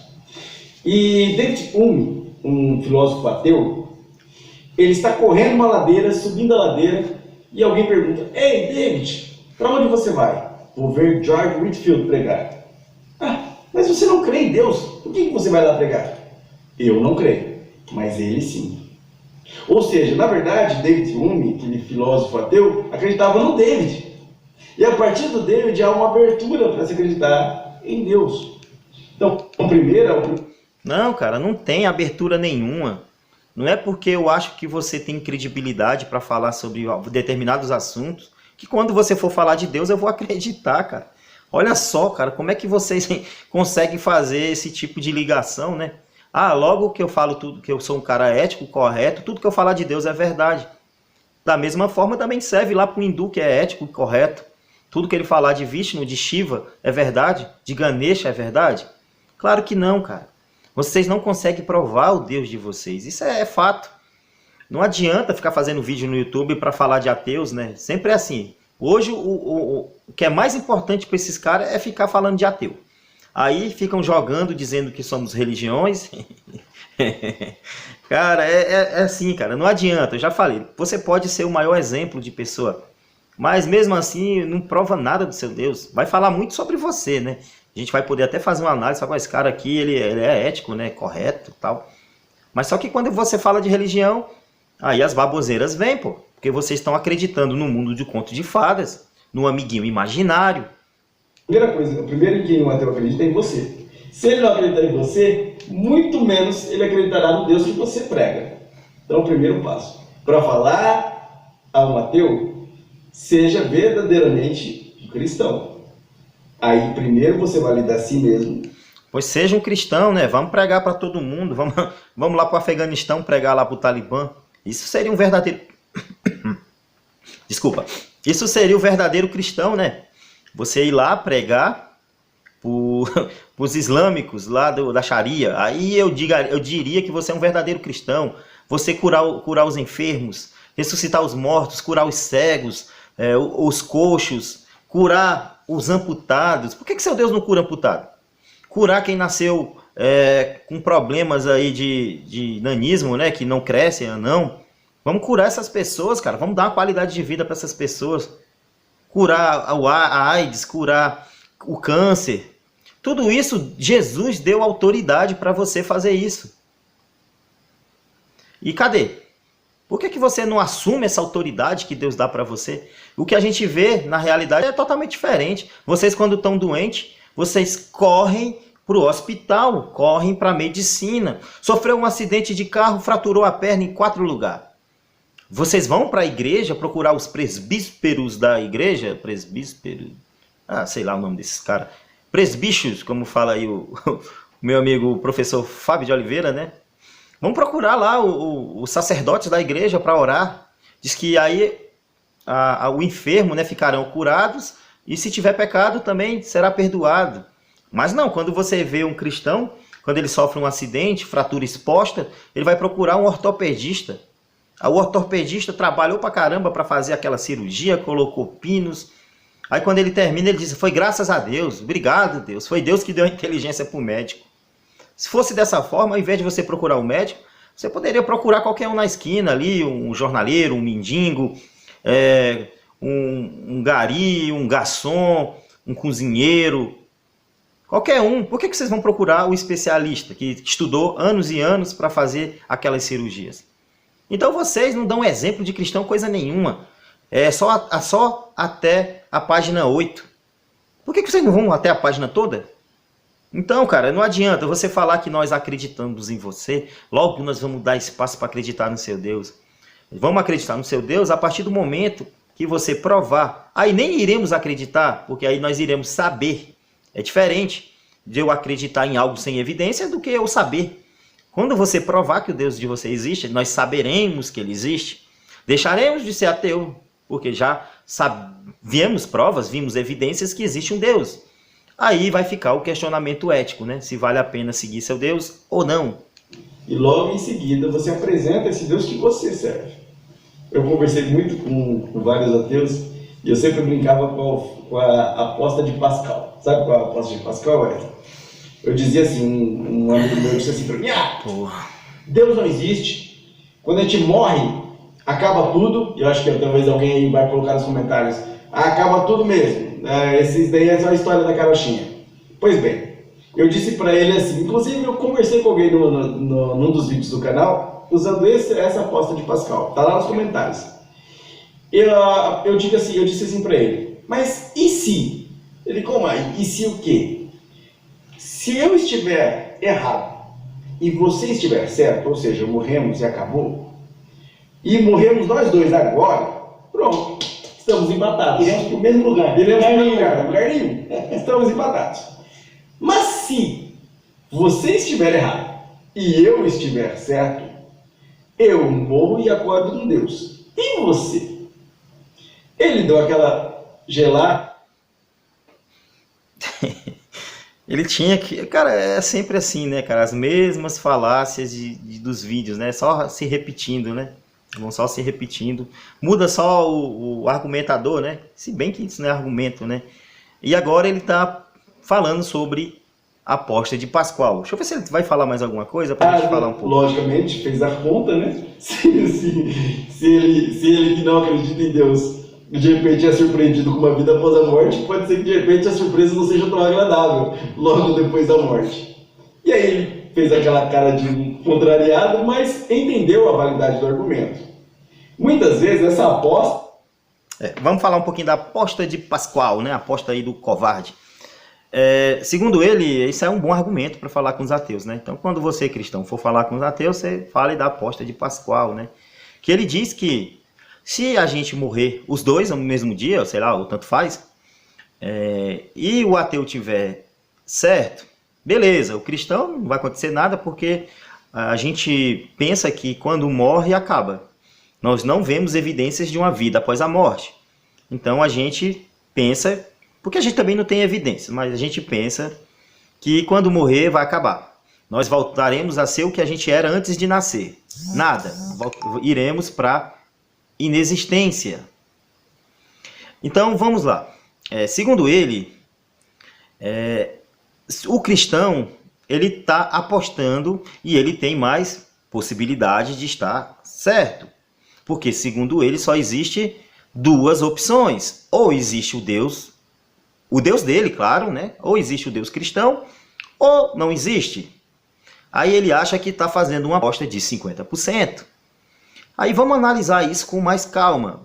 E David Hume, um filósofo ateu, ele está correndo uma ladeira, subindo a ladeira, e alguém pergunta: Ei, David, para onde você vai? Vou ver George Whitefield pregar. Ah, mas você não crê em Deus, por que você vai lá pregar? Eu não creio, mas ele sim. Ou seja, na verdade, David Hume, aquele filósofo ateu, acreditava no David. E a partir do David há uma abertura para se acreditar em Deus. Então, Não, cara, não tem abertura nenhuma. Não é porque eu acho que você tem credibilidade para falar sobre determinados assuntos que quando você for falar de Deus eu vou acreditar, cara. Olha só, cara, como é que vocês conseguem fazer esse tipo de ligação, né? Ah, logo que eu falo tudo, que eu sou um cara ético, correto, tudo que eu falar de Deus é verdade. Da mesma forma também serve lá para o hindu que é ético e correto. Tudo que ele falar de Vishnu, de Shiva é verdade? De Ganesha é verdade? Claro que não, cara. Vocês não conseguem provar o Deus de vocês. Isso é fato. Não adianta ficar fazendo vídeo no YouTube para falar de ateus, né? Sempre é assim. Hoje o que é mais importante para esses caras é ficar falando de ateu. Aí ficam jogando, dizendo que somos religiões. Cara, é assim, cara. Não adianta, eu já falei. Você pode ser o maior exemplo de pessoa, mas mesmo assim não prova nada do seu Deus. Vai falar muito sobre você, né? A gente vai poder até fazer uma análise, sabe? Esse cara aqui, ele é ético, né? Correto e tal. Mas só que quando você fala de religião, aí as baboseiras vêm, pô. Porque vocês estão acreditando no mundo de conto de fadas, no amiguinho imaginário. Primeira coisa, o primeiro em quem o ateu acredita é em você. Se ele não acreditar em você, muito menos ele acreditará no Deus que você prega. Então, o primeiro passo. Para falar a um ateu, seja verdadeiramente cristão. Aí, primeiro você valida a si mesmo. Pois seja um cristão, né? Vamos pregar para todo mundo. Vamos lá para o Afeganistão pregar lá para o Talibã. Isso seria um verdadeiro... Desculpa. Isso seria o verdadeiro cristão, né? Você ir lá pregar os islâmicos lá da Sharia, aí eu diria que você é um verdadeiro cristão. Você curar os enfermos, ressuscitar os mortos, curar os cegos, os coxos, curar os amputados. Por que seu Deus não cura amputado? Curar quem nasceu com problemas aí de nanismo, né, que não cresce, não. Vamos curar essas pessoas, cara. Vamos dar uma qualidade de vida para essas pessoas. Curar a AIDS, curar o câncer. Tudo isso, Jesus deu autoridade para você fazer isso. E cadê? Por que você não assume essa autoridade que Deus dá para você? O que a gente vê, na realidade, é totalmente diferente. Vocês, quando estão doentes, vocês correm para o hospital, correm para a medicina. Sofreu um acidente de carro, fraturou a perna em 4 lugares. Vocês vão para a igreja procurar os presbíteros da igreja? Presbítero? Sei lá o nome desses caras. Presbíteros, como fala aí o meu amigo o professor Fábio de Oliveira, né? Vamos procurar lá os sacerdotes da igreja para orar. Diz que aí o enfermo, né, ficarão curados e se tiver pecado também será perdoado. Mas não, quando você vê um cristão, quando ele sofre um acidente, fratura exposta, ele vai procurar um ortopedista. O ortopedista trabalhou pra caramba para fazer aquela cirurgia, colocou pinos. Aí quando ele termina, ele diz, foi graças a Deus, obrigado Deus, foi Deus que deu a inteligência para o médico. Se fosse dessa forma, ao invés de você procurar um médico, você poderia procurar qualquer um na esquina ali, um jornaleiro, um mendigo, um gari, um garçom, um cozinheiro, qualquer um. Por que vocês vão procurar o especialista que estudou anos e anos para fazer aquelas cirurgias? Então vocês não dão exemplo de cristão coisa nenhuma. É só até a página 8. Por que vocês não vão até a página toda? Então, cara, não adianta você falar que nós acreditamos em você, logo nós vamos dar espaço para acreditar no seu Deus. Vamos acreditar no seu Deus a partir do momento que você provar. Aí nem iremos acreditar, porque aí nós iremos saber. É diferente de eu acreditar em algo sem evidência do que eu saber. Quando você provar que o Deus de você existe, nós saberemos que ele existe. Deixaremos de ser ateu, porque já vimos provas, vimos evidências que existe um Deus. Aí vai ficar o questionamento ético, né? Se vale a pena seguir seu Deus ou não. E logo em seguida você apresenta esse Deus que você serve. Eu conversei muito com vários ateus e eu sempre brincava com a aposta de Pascal. Sabe qual é a aposta de Pascal? Eu dizia assim, um amigo meu disse assim pra mim, Deus não existe. Quando a gente morre, acaba tudo. E eu acho que talvez alguém aí vai colocar nos comentários, acaba tudo mesmo. Esses daí é só a história da carochinha. Pois bem, eu disse pra ele assim, inclusive eu conversei com alguém num dos vídeos do canal, usando essa aposta de Pascal, tá lá nos comentários. Eu disse assim pra ele, mas e se? Ele, como aí? E se o quê? Se eu estiver errado e você estiver certo, ou seja, morremos e acabou, e morremos nós dois agora, pronto, estamos empatados. Iremos para o mesmo lugar. Iremos para o mesmo lugar nenhum. Estamos empatados. Mas se você estiver errado e eu estiver certo, eu morro e acordo com Deus. E você? Ele deu aquela gelada. Ele tinha que... Cara, é sempre assim, né, cara? As mesmas falácias dos vídeos, né? Só se repetindo, né? Vão só se repetindo. Muda só o argumentador, né? Se bem que isso não é argumento, né? E agora ele tá falando sobre a aposta de Pascal. Deixa eu ver se ele vai falar mais alguma coisa pra gente falar um pouco. Logicamente, fez a conta, né? Se ele que não acredita em Deus, de repente é surpreendido com uma vida após a morte, pode ser que de repente a surpresa não seja tão agradável logo depois da morte. E aí ele fez aquela cara de contrariado, mas entendeu a validade do argumento. Muitas vezes essa aposta... vamos falar um pouquinho da aposta de Pascal, né? A aposta aí do covarde. Segundo ele, isso é um bom argumento para falar com os ateus, né? Então, quando você, cristão, for falar com os ateus, você fale da aposta de Pascal, né? Que ele diz que se a gente morrer os dois no mesmo dia, sei lá, ou tanto faz, e o ateu tiver certo, beleza, o cristão não vai acontecer nada porque a gente pensa que quando morre acaba. Nós não vemos evidências de uma vida após a morte. Então a gente pensa Porque a gente também não tem evidência, mas a gente pensa que quando morrer vai acabar. Nós voltaremos a ser o que a gente era antes de nascer. Nada. Iremos para inexistência. Então vamos lá. Segundo ele, o cristão ele está apostando e ele tem mais possibilidade de estar certo. Porque segundo ele só existe duas opções. Ou existe o Deus dele, claro, né? Ou existe o Deus cristão, ou não existe. Aí ele acha que está fazendo uma aposta de 50%. Aí vamos analisar isso com mais calma.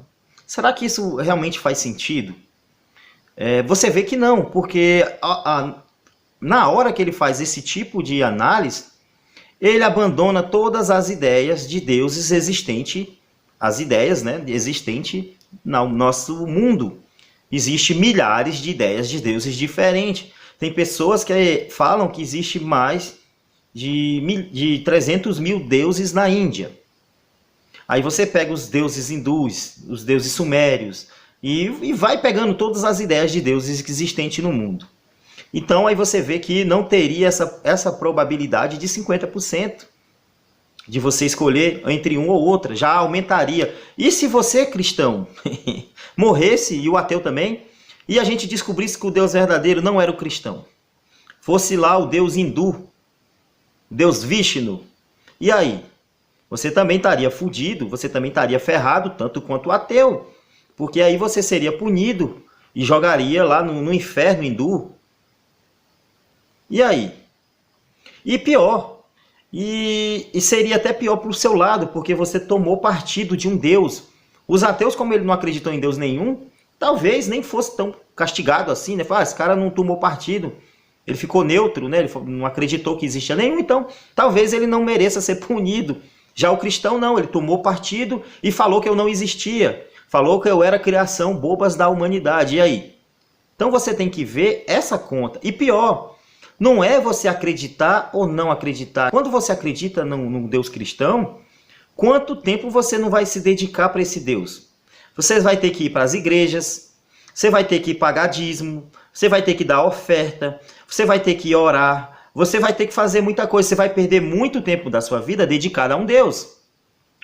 Será que isso realmente faz sentido? Você vê que não, porque na hora que ele faz esse tipo de análise, ele abandona todas as ideias de deuses existentes, as ideias, né, existentes no nosso mundo. Existem milhares de ideias de deuses diferentes. Tem pessoas que falam que existe mais de 300 mil deuses na Índia. Aí você pega os deuses hindus, os deuses sumérios, e vai pegando todas as ideias de deuses existentes no mundo. Então aí você vê que não teria essa probabilidade de 50% de você escolher entre um ou outra, já aumentaria. E se você, cristão, morresse, e o ateu também, e a gente descobrisse que o Deus verdadeiro não era o cristão, fosse lá o Deus hindu, Deus Vishnu, e aí? Você também estaria fudido, você também estaria ferrado, tanto quanto o ateu, porque aí você seria punido e jogaria lá no inferno hindu. E aí? E pior, e seria até pior para o seu lado, porque você tomou partido de um Deus. Os ateus, como ele não acreditou em Deus nenhum, talvez nem fosse tão castigado assim, né? Esse cara não tomou partido, ele ficou neutro, né? Ele não acreditou que existia nenhum, então talvez ele não mereça ser punido. Já o cristão não, ele tomou partido e falou que eu não existia, falou que eu era criação bobas da humanidade. E aí? Então você tem que ver essa conta. E pior, não é você acreditar ou não acreditar. Quando você acredita num Deus cristão, quanto tempo você não vai se dedicar para esse Deus? Você vai ter que ir para as igrejas, você vai ter que pagar dízimo, você vai ter que dar oferta, você vai ter que orar, você vai ter que fazer muita coisa, você vai perder muito tempo da sua vida dedicado a um Deus,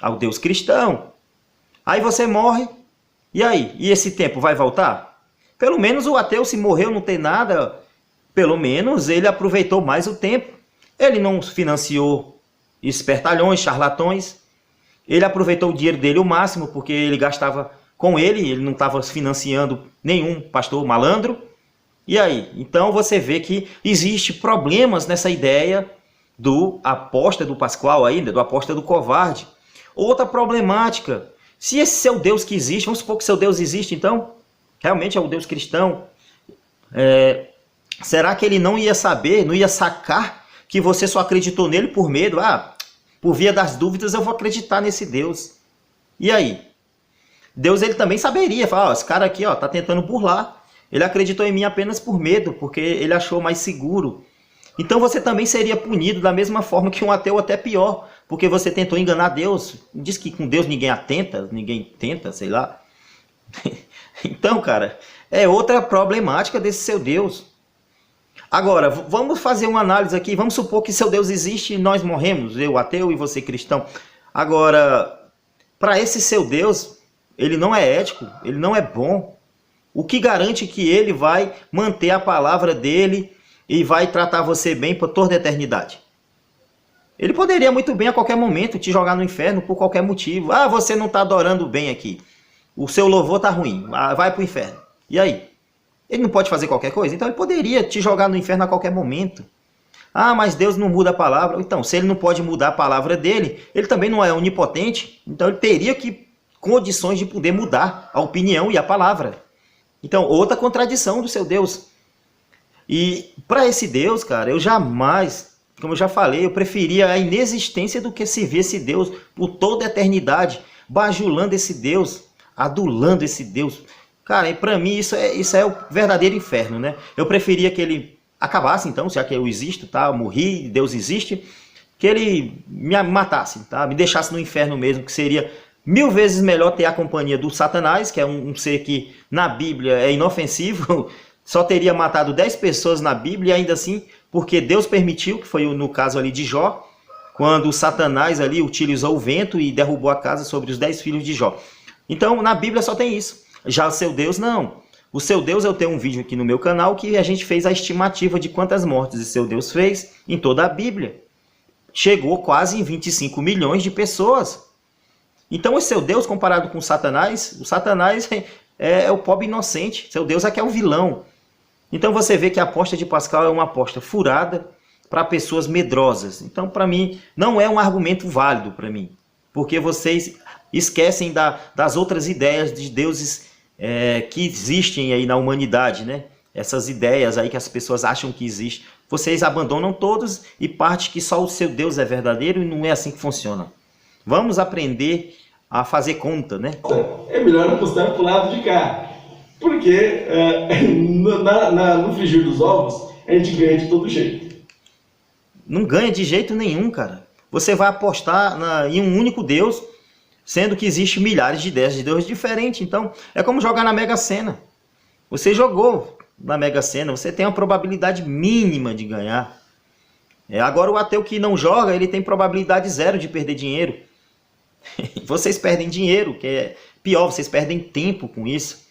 ao Deus cristão. Aí você morre, e aí? E esse tempo vai voltar? Pelo menos o ateu, se morreu, não tem nada, pelo menos ele aproveitou mais o tempo. Ele não financiou espertalhões, charlatões, ele aproveitou o dinheiro dele o máximo, porque ele gastava com ele não estava financiando nenhum pastor malandro. E aí? Então você vê que existe problemas nessa ideia do aposta do Pascoal ainda, do aposta do covarde. Outra problemática, se esse seu Deus que existe, vamos supor que seu Deus existe, então, realmente é o Deus cristão, será que ele não ia saber, não ia sacar que você só acreditou nele por medo? Por via das dúvidas eu vou acreditar nesse Deus. E aí? Deus ele também saberia, falar, esse cara aqui está tentando burlar. Ele acreditou em mim apenas por medo, porque ele achou mais seguro. Então você também seria punido da mesma forma que um ateu, até pior, porque você tentou enganar Deus. Diz que com Deus ninguém tenta, sei lá. Então, cara, é outra problemática desse seu Deus. Agora, vamos fazer uma análise aqui. Vamos supor que seu Deus existe e nós morremos, eu ateu e você cristão. Agora, para esse seu Deus, ele não é ético, ele não é bom. O que garante que ele vai manter a palavra dele e vai tratar você bem por toda a eternidade? Ele poderia muito bem a qualquer momento te jogar no inferno por qualquer motivo. Você não está adorando bem aqui. O seu louvor está ruim. Vai para o inferno. E aí? Ele não pode fazer qualquer coisa? Então ele poderia te jogar no inferno a qualquer momento. Mas Deus não muda a palavra. Então, se ele não pode mudar a palavra dele, ele também não é onipotente. Então ele teria condições de poder mudar a opinião e a palavra. Então, outra contradição do seu Deus. E para esse Deus, cara, eu jamais, como eu já falei, eu preferia a inexistência do que servir esse Deus por toda a eternidade, bajulando esse Deus, adulando esse Deus. Cara, e para mim isso é o verdadeiro inferno, né? Eu preferia que ele acabasse, então, já que eu existo, tá? Eu morri, Deus existe, que ele me matasse, tá? Me deixasse no inferno mesmo, que seria 1000 vezes melhor ter a companhia do Satanás, que é um ser que na Bíblia é inofensivo. só teria matado 10 pessoas na Bíblia, e ainda assim, porque Deus permitiu, que foi no caso ali de Jó, quando Satanás ali utilizou o vento e derrubou a casa sobre os 10 filhos de Jó. Então, na Bíblia só tem isso. Já o seu Deus, não. O seu Deus, eu tenho um vídeo aqui no meu canal que a gente fez a estimativa de quantas mortes o seu Deus fez em toda a Bíblia. Chegou quase em 25 milhões de pessoas. Então, o seu Deus, comparado com o Satanás é o pobre inocente. Seu Deus é que é o vilão. Então, você vê que a aposta de Pascal é uma aposta furada para pessoas medrosas. Então, para mim, não é um argumento válido para mim. Porque vocês esquecem das outras ideias de deuses que existem aí na humanidade, né? Essas ideias aí que as pessoas acham que existem. Vocês abandonam todos e parte que só o seu Deus é verdadeiro, e não é assim que funciona. Vamos aprender a fazer conta, né? É melhor apostar pro lado de cá. Porque no frigir dos ovos, a gente ganha de todo jeito. Não ganha de jeito nenhum, cara. Você vai apostar em um único Deus, sendo que existe milhares de ideias de Deus diferentes. Então, é como jogar na Mega Sena. Você jogou na Mega Sena, você tem uma probabilidade mínima de ganhar. Agora, o ateu que não joga, ele tem probabilidade zero de perder dinheiro. Vocês perdem dinheiro, que é pior, vocês perdem tempo com isso.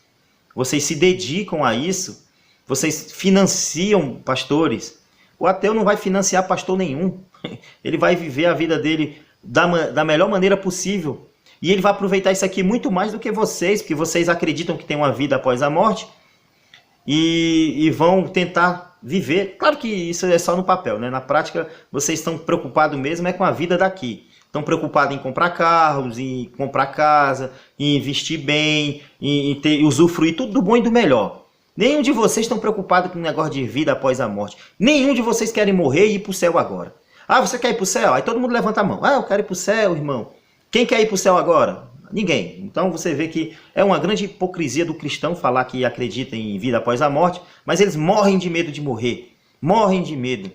Vocês se dedicam a isso. Vocês financiam pastores. O ateu não vai financiar pastor nenhum. Ele vai viver a vida dele da melhor maneira possível. E ele vai aproveitar isso aqui muito mais do que vocês, porque vocês acreditam que tem uma vida após a morte e vão tentar viver. Claro que isso é só no papel, né? Na prática, vocês estão preocupados mesmo com a vida daqui. Estão preocupados em comprar carros, em comprar casa, em investir bem, em usufruir tudo do bom e do melhor. Nenhum de vocês estão preocupados com o negócio de vida após a morte. Nenhum de vocês querem morrer e ir para o céu agora. Ah, você quer ir para o céu? Aí todo mundo levanta a mão. Ah, eu quero ir para o céu, irmão. Quem quer ir para o céu agora? Ninguém. Então você vê que é uma grande hipocrisia do cristão falar que acredita em vida após a morte, mas eles morrem de medo de morrer. Morrem de medo.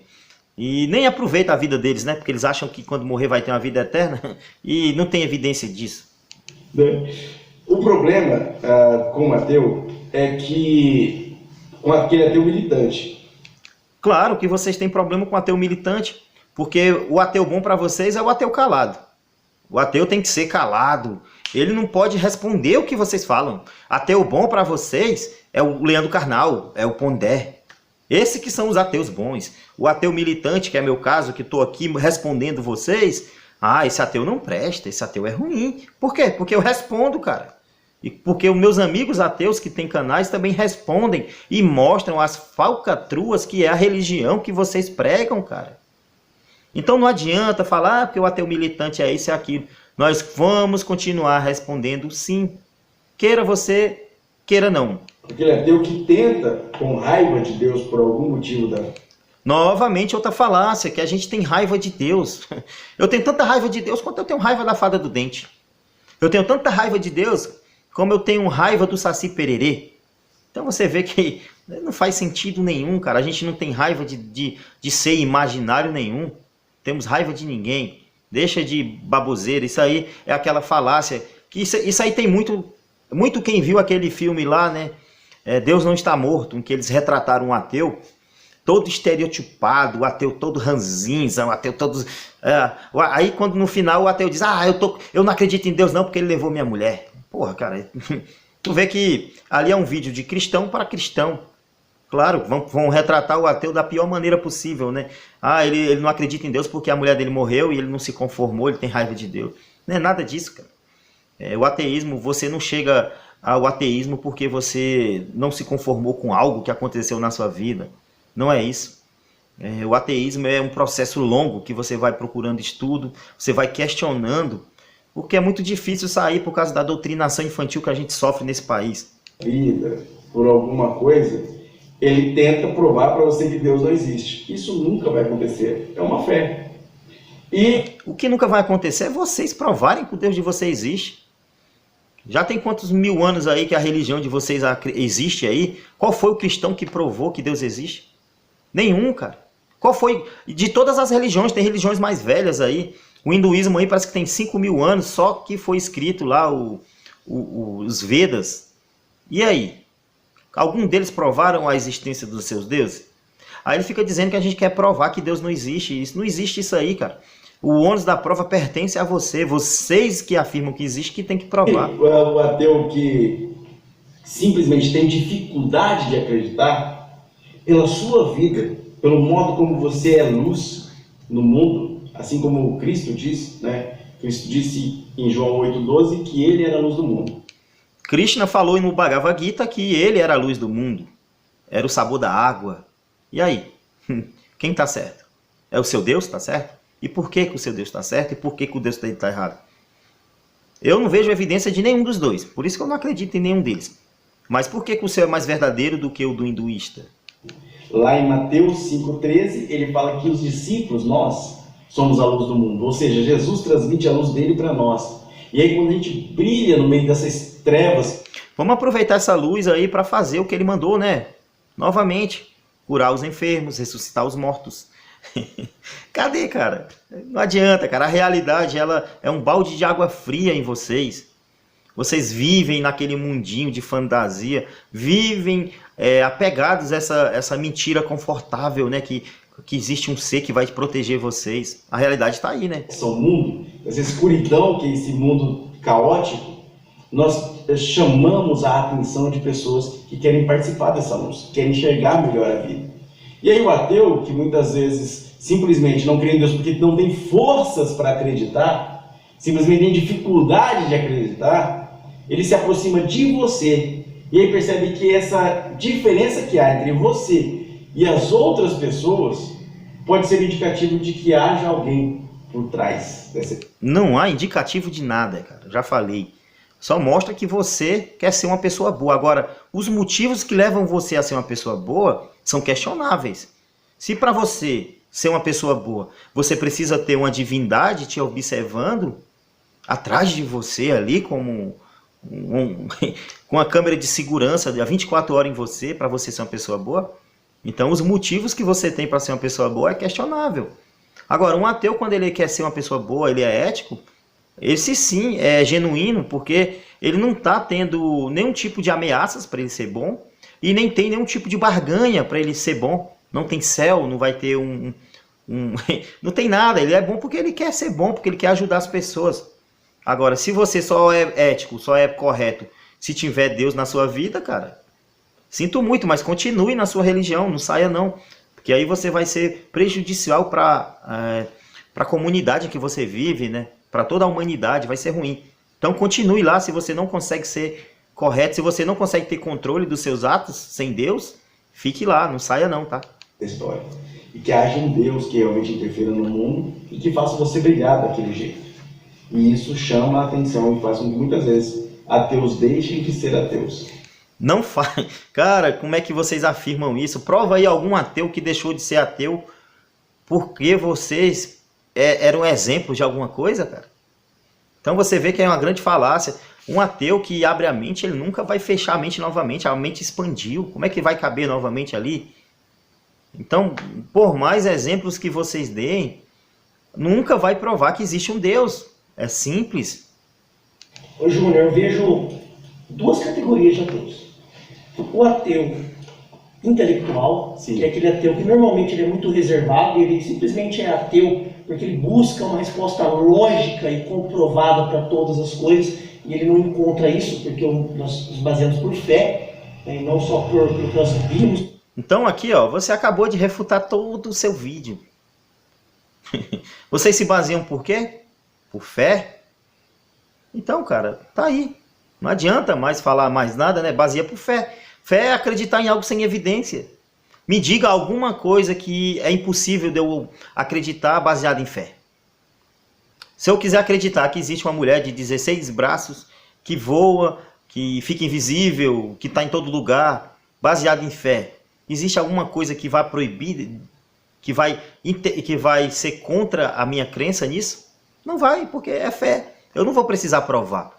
E nem aproveitam a vida deles, né? Porque eles acham que quando morrer vai ter uma vida eterna e não tem evidência disso. O problema com o ateu é que com aquele ateu militante. Claro que vocês têm problema com o ateu militante, porque o ateu bom para vocês é o ateu calado. O ateu tem que ser calado. Ele não pode responder o que vocês falam. Ateu bom para vocês é o Leandro Carnal, é o Pondé. Esses que são os ateus bons. O ateu militante, que é meu caso, que estou aqui respondendo vocês, esse ateu não presta, esse ateu é ruim. Por quê? Porque eu respondo, cara. E porque os meus amigos ateus que têm canais também respondem e mostram as falcatruas que é a religião que vocês pregam, cara. Então não adianta falar porque o ateu militante é isso e aquilo. Nós vamos continuar respondendo sim. Queira você, queira não. Aquele ateu que tenta, com raiva de Deus por algum motivo Novamente outra falácia, que a gente tem raiva de Deus. Eu tenho tanta raiva de Deus quanto eu tenho raiva da fada do dente. Eu tenho tanta raiva de Deus como eu tenho raiva do Saci Pererê. Então você vê que não faz sentido nenhum, cara. A gente não tem raiva de ser imaginário nenhum. Temos raiva de ninguém. Deixa de baboseira. Isso aí é aquela falácia. Que isso aí tem muito quem viu aquele filme lá, né? Deus Não Está Morto, em que eles retrataram um ateu todo estereotipado, o ateu todo ranzinza, o ateu todo... aí quando no final o ateu diz, eu não acredito em Deus não porque ele levou minha mulher. Porra, cara, tu vê que ali é um vídeo de cristão para cristão. Claro, vão retratar o ateu da pior maneira possível, né? Ele não acredita em Deus porque a mulher dele morreu e ele não se conformou, ele tem raiva de Deus. Não é nada disso, cara. O ateísmo, você não chega ao ateísmo porque você não se conformou com algo que aconteceu na sua vida. Não é isso. O ateísmo é um processo longo que você vai procurando estudo, você vai questionando, porque é muito difícil sair por causa da doutrinação infantil que a gente sofre nesse país. Vida, por alguma coisa, ele tenta provar para você que Deus não existe. Isso nunca vai acontecer. É uma fé. E o que nunca vai acontecer é vocês provarem que o Deus de vocês existe. Já tem quantos mil anos aí que a religião de vocês existe aí? Qual foi o cristão que provou que Deus existe? Nenhum, cara. Qual foi? De todas as religiões, tem religiões mais velhas aí. O hinduísmo aí parece que tem 5.000 anos, só que foi escrito lá os Vedas. E aí? Algum deles provaram a existência dos seus deuses? Aí ele fica dizendo que a gente quer provar que Deus não existe. Isso não existe isso aí, cara. O ônus da prova pertence a você. Vocês que afirmam que existe, que tem que provar. O ateu que simplesmente tem dificuldade de acreditar, pela sua vida, pelo modo como você é luz no mundo, assim como Cristo diz, né? Cristo disse em João 8,12 que ele era a luz do mundo. Krishna falou no Bhagavad Gita que ele era a luz do mundo. Era o sabor da água. E aí? Quem está certo? É o seu Deus, está certo? E por que o seu Deus está certo e por que o Deus dele está errado? Eu não vejo evidência de nenhum dos dois. Por isso que eu não acredito em nenhum deles. Mas por que o seu é mais verdadeiro do que o do hinduísta? Lá em Mateus 5,13, ele fala que os discípulos, nós, somos a luz do mundo. Ou seja, Jesus transmite a luz dele para nós. E aí quando a gente brilha no meio dessas trevas... Vamos aproveitar essa luz aí para fazer o que ele mandou, né? Novamente, curar os enfermos, ressuscitar os mortos. Cadê, cara? Não adianta, cara. A realidade, ela é um balde de água fria em vocês. Vocês vivem naquele mundinho de fantasia, vivem apegados a essa mentira confortável, né? Que existe um ser que vai proteger vocês. A realidade está aí, né? Esse mundo, essa escuridão que é esse mundo caótico, nós chamamos a atenção de pessoas que querem participar dessa luz, que querem enxergar melhor a vida. E aí o ateu, que muitas vezes simplesmente não crê em Deus porque não tem forças para acreditar, simplesmente tem dificuldade de acreditar, ele se aproxima de você e aí percebe que essa diferença que há entre você e as outras pessoas pode ser indicativo de que haja alguém por trás dessa... Não há indicativo de nada, cara. Já falei. Só mostra que você quer ser uma pessoa boa. Agora, os motivos que levam você a ser uma pessoa boa são questionáveis. Se para você ser uma pessoa boa, você precisa ter uma divindade te observando atrás de você ali como com a câmera de segurança de 24 horas em você para você ser uma pessoa boa, então os motivos que você tem para ser uma pessoa boa é questionável. Agora, um ateu, quando ele quer ser uma pessoa boa, ele é ético, esse sim é genuíno, porque ele não está tendo nenhum tipo de ameaças para ele ser bom, e nem tem nenhum tipo de barganha para ele ser bom. Não tem céu, não vai ter não tem nada, ele é bom porque ele quer ser bom, porque ele quer ajudar as pessoas. Agora, se você só é ético, só é correto, se tiver Deus na sua vida, cara, sinto muito, mas continue na sua religião, não saia não. Porque aí você vai ser prejudicial para a comunidade que você vive, né? Para toda a humanidade, vai ser ruim. Então continue lá, se você não consegue ser correto, se você não consegue ter controle dos seus atos sem Deus, fique lá, não saia não, tá? História. E que haja um Deus que realmente interfira no mundo e que faça você brilhar daquele jeito. E isso chama a atenção e faz com que muitas vezes ateus deixem de ser ateus. Não faz. Cara, como é que vocês afirmam isso? Prova aí algum ateu que deixou de ser ateu porque vocês eram exemplos de alguma coisa, cara? Então você vê que é uma grande falácia. Um ateu que abre a mente, ele nunca vai fechar a mente novamente. A mente expandiu. Como é que vai caber novamente ali? Então, por mais exemplos que vocês deem, nunca vai provar que existe um Deus. É simples. Ô Júnior, eu vejo duas categorias de ateus. O ateu intelectual, Sim. que é aquele ateu que normalmente ele é muito reservado, ele simplesmente é ateu porque ele busca uma resposta lógica e comprovada para todas as coisas, e ele não encontra isso porque nós nos baseamos por fé, né, e não só por que nós vimos. Então aqui, ó, você acabou de refutar todo o seu vídeo. Vocês se baseiam por quê? Por fé? Então, cara, tá aí. Não adianta mais falar mais nada, né? Baseia por fé. Fé é acreditar em algo sem evidência. Me diga alguma coisa que é impossível de eu acreditar baseada em fé. Se eu quiser acreditar que existe uma mulher de 16 braços, que voa, que fica invisível, que está em todo lugar, baseada em fé, existe alguma coisa que vai proibir, que vai ser contra a minha crença nisso? Não vai, porque é fé. Eu não vou precisar provar.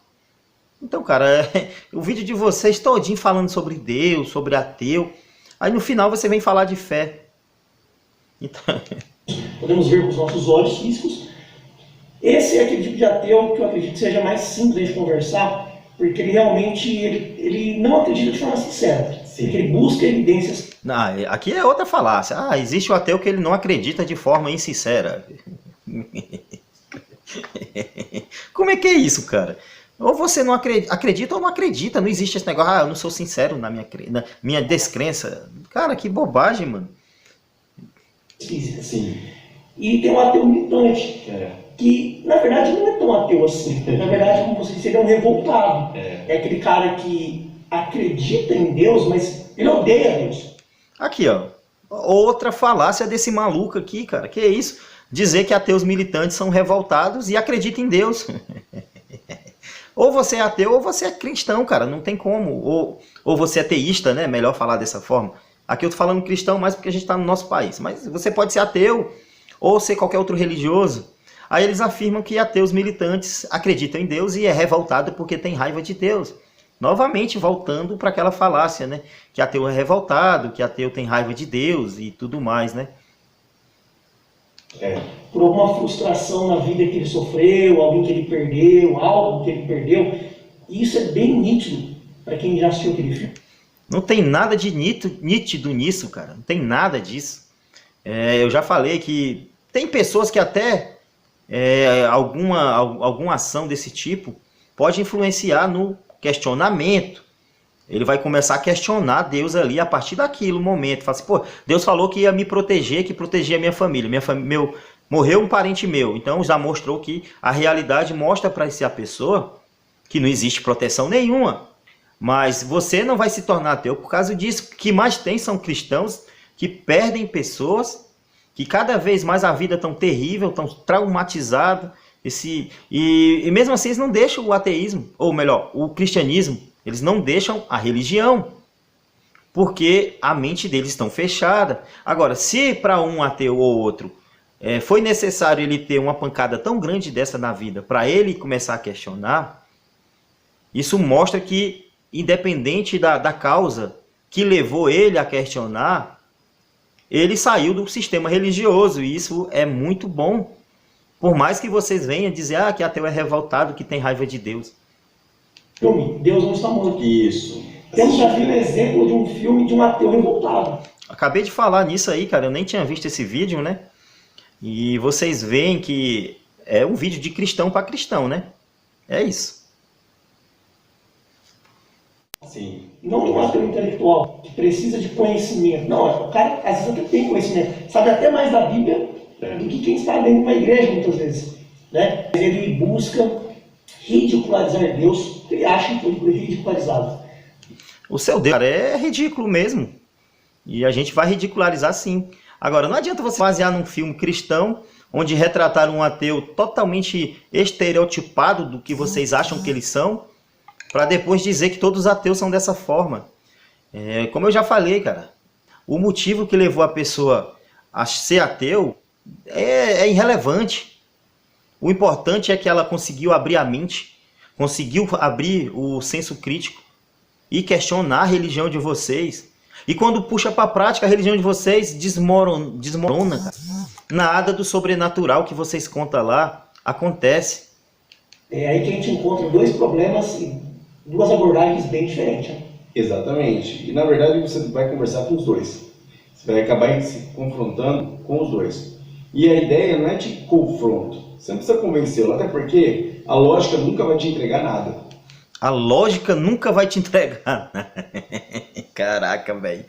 Então, cara, o vídeo de vocês todinho falando sobre Deus, sobre ateu. Aí no final você vem falar de fé. Então... Podemos ver com os nossos olhos físicos. Esse é aquele tipo de ateu que eu acredito que seja mais simples de conversar, porque ele realmente ele não acredita de forma sincera. Sim. Porque ele busca evidências. Não, aqui é outra falácia. Ah, existe o ateu que ele não acredita de forma insincera. Como é que é isso, cara? Ou você não acredita ou não acredita. Não existe esse negócio, eu não sou sincero na minha descrença. Cara, que bobagem, mano. Físicas. Sim. E tem um ateu militante, É. que na verdade não é tão ateu assim. Na verdade, como você disse, ele é um revoltado. É. Aquele cara que acredita em Deus, mas ele odeia Deus. Aqui, ó. Outra falácia desse maluco aqui, cara. Que é isso? Dizer que ateus militantes são revoltados e acreditam em Deus. Ou você é ateu ou você é cristão, cara. Não tem como. Ou você é teísta, né? Melhor falar dessa forma. Aqui eu tô falando cristão mais porque a gente está no nosso país. Mas você pode ser ateu ou ser qualquer outro religioso. Aí eles afirmam que ateus militantes acreditam em Deus e é revoltado porque tem raiva de Deus. Novamente voltando para aquela falácia, né? Que ateu é revoltado, que ateu tem raiva de Deus e tudo mais, né? É. Por alguma frustração na vida que ele sofreu, alguém que ele perdeu, algo que ele perdeu. E isso é bem nítido para quem já assistiu aquele filme. Não tem nada de nítido nisso, cara. Não tem nada disso. Eu já falei que tem pessoas que até alguma ação desse tipo pode influenciar no questionamento. Ele vai começar a questionar Deus ali a partir daquele momento. Fala assim, pô, Deus falou que ia me proteger, que protegia a minha família. Morreu um parente meu. Então já mostrou que a realidade mostra para essa pessoa que não existe proteção nenhuma. Mas você não vai se tornar ateu por causa disso. O que mais tem são cristãos que perdem pessoas, que cada vez mais a vida tão terrível, tão traumatizada. E mesmo assim eles não deixam o ateísmo, ou melhor, o cristianismo. Eles não deixam a religião, porque a mente deles está fechada. Agora, se para um ateu ou outro foi necessário ele ter uma pancada tão grande dessa na vida, para ele começar a questionar, isso mostra que, independente da causa que levou ele a questionar, ele saiu do sistema religioso, e isso é muito bom. Por mais que vocês venham dizer que ateu é revoltado, que tem raiva de Deus. Filme, Deus não está morto. Isso. Temos aqui um exemplo de um filme de um ateu revoltado. Acabei de falar nisso aí, cara. Eu nem tinha visto esse vídeo, né? E vocês veem que é um vídeo de cristão para cristão, né? É isso. Sim. Não um ateu intelectual que precisa de conhecimento. Não, o cara às vezes até tem conhecimento. Sabe até mais da Bíblia do que quem está dentro de uma igreja, muitas vezes. Né? Ele busca ridicularizar Deus, porque ele acha que ele foi ridicularizado. O seu Deus, cara, é ridículo mesmo. E a gente vai ridicularizar sim. Agora, não adianta você basear num filme cristão, onde retrataram um ateu totalmente estereotipado do que vocês acham que eles são, para depois dizer que todos os ateus são dessa forma. Como eu já falei, cara, o motivo que levou a pessoa a ser ateu é irrelevante. O importante é que ela conseguiu abrir a mente, conseguiu abrir o senso crítico e questionar a religião de vocês. E quando puxa para a prática, a religião de vocês desmorona. Cara. Nada do sobrenatural que vocês contam lá acontece. É aí que a gente encontra dois problemas e duas abordagens bem diferentes. Né? Exatamente. E na verdade você vai conversar com os dois. Você vai acabar se confrontando com os dois. E a ideia não é de confronto. Você não precisa convencê-lo, até porque a lógica nunca vai te entregar nada. A lógica nunca vai te entregar. Caraca, velho.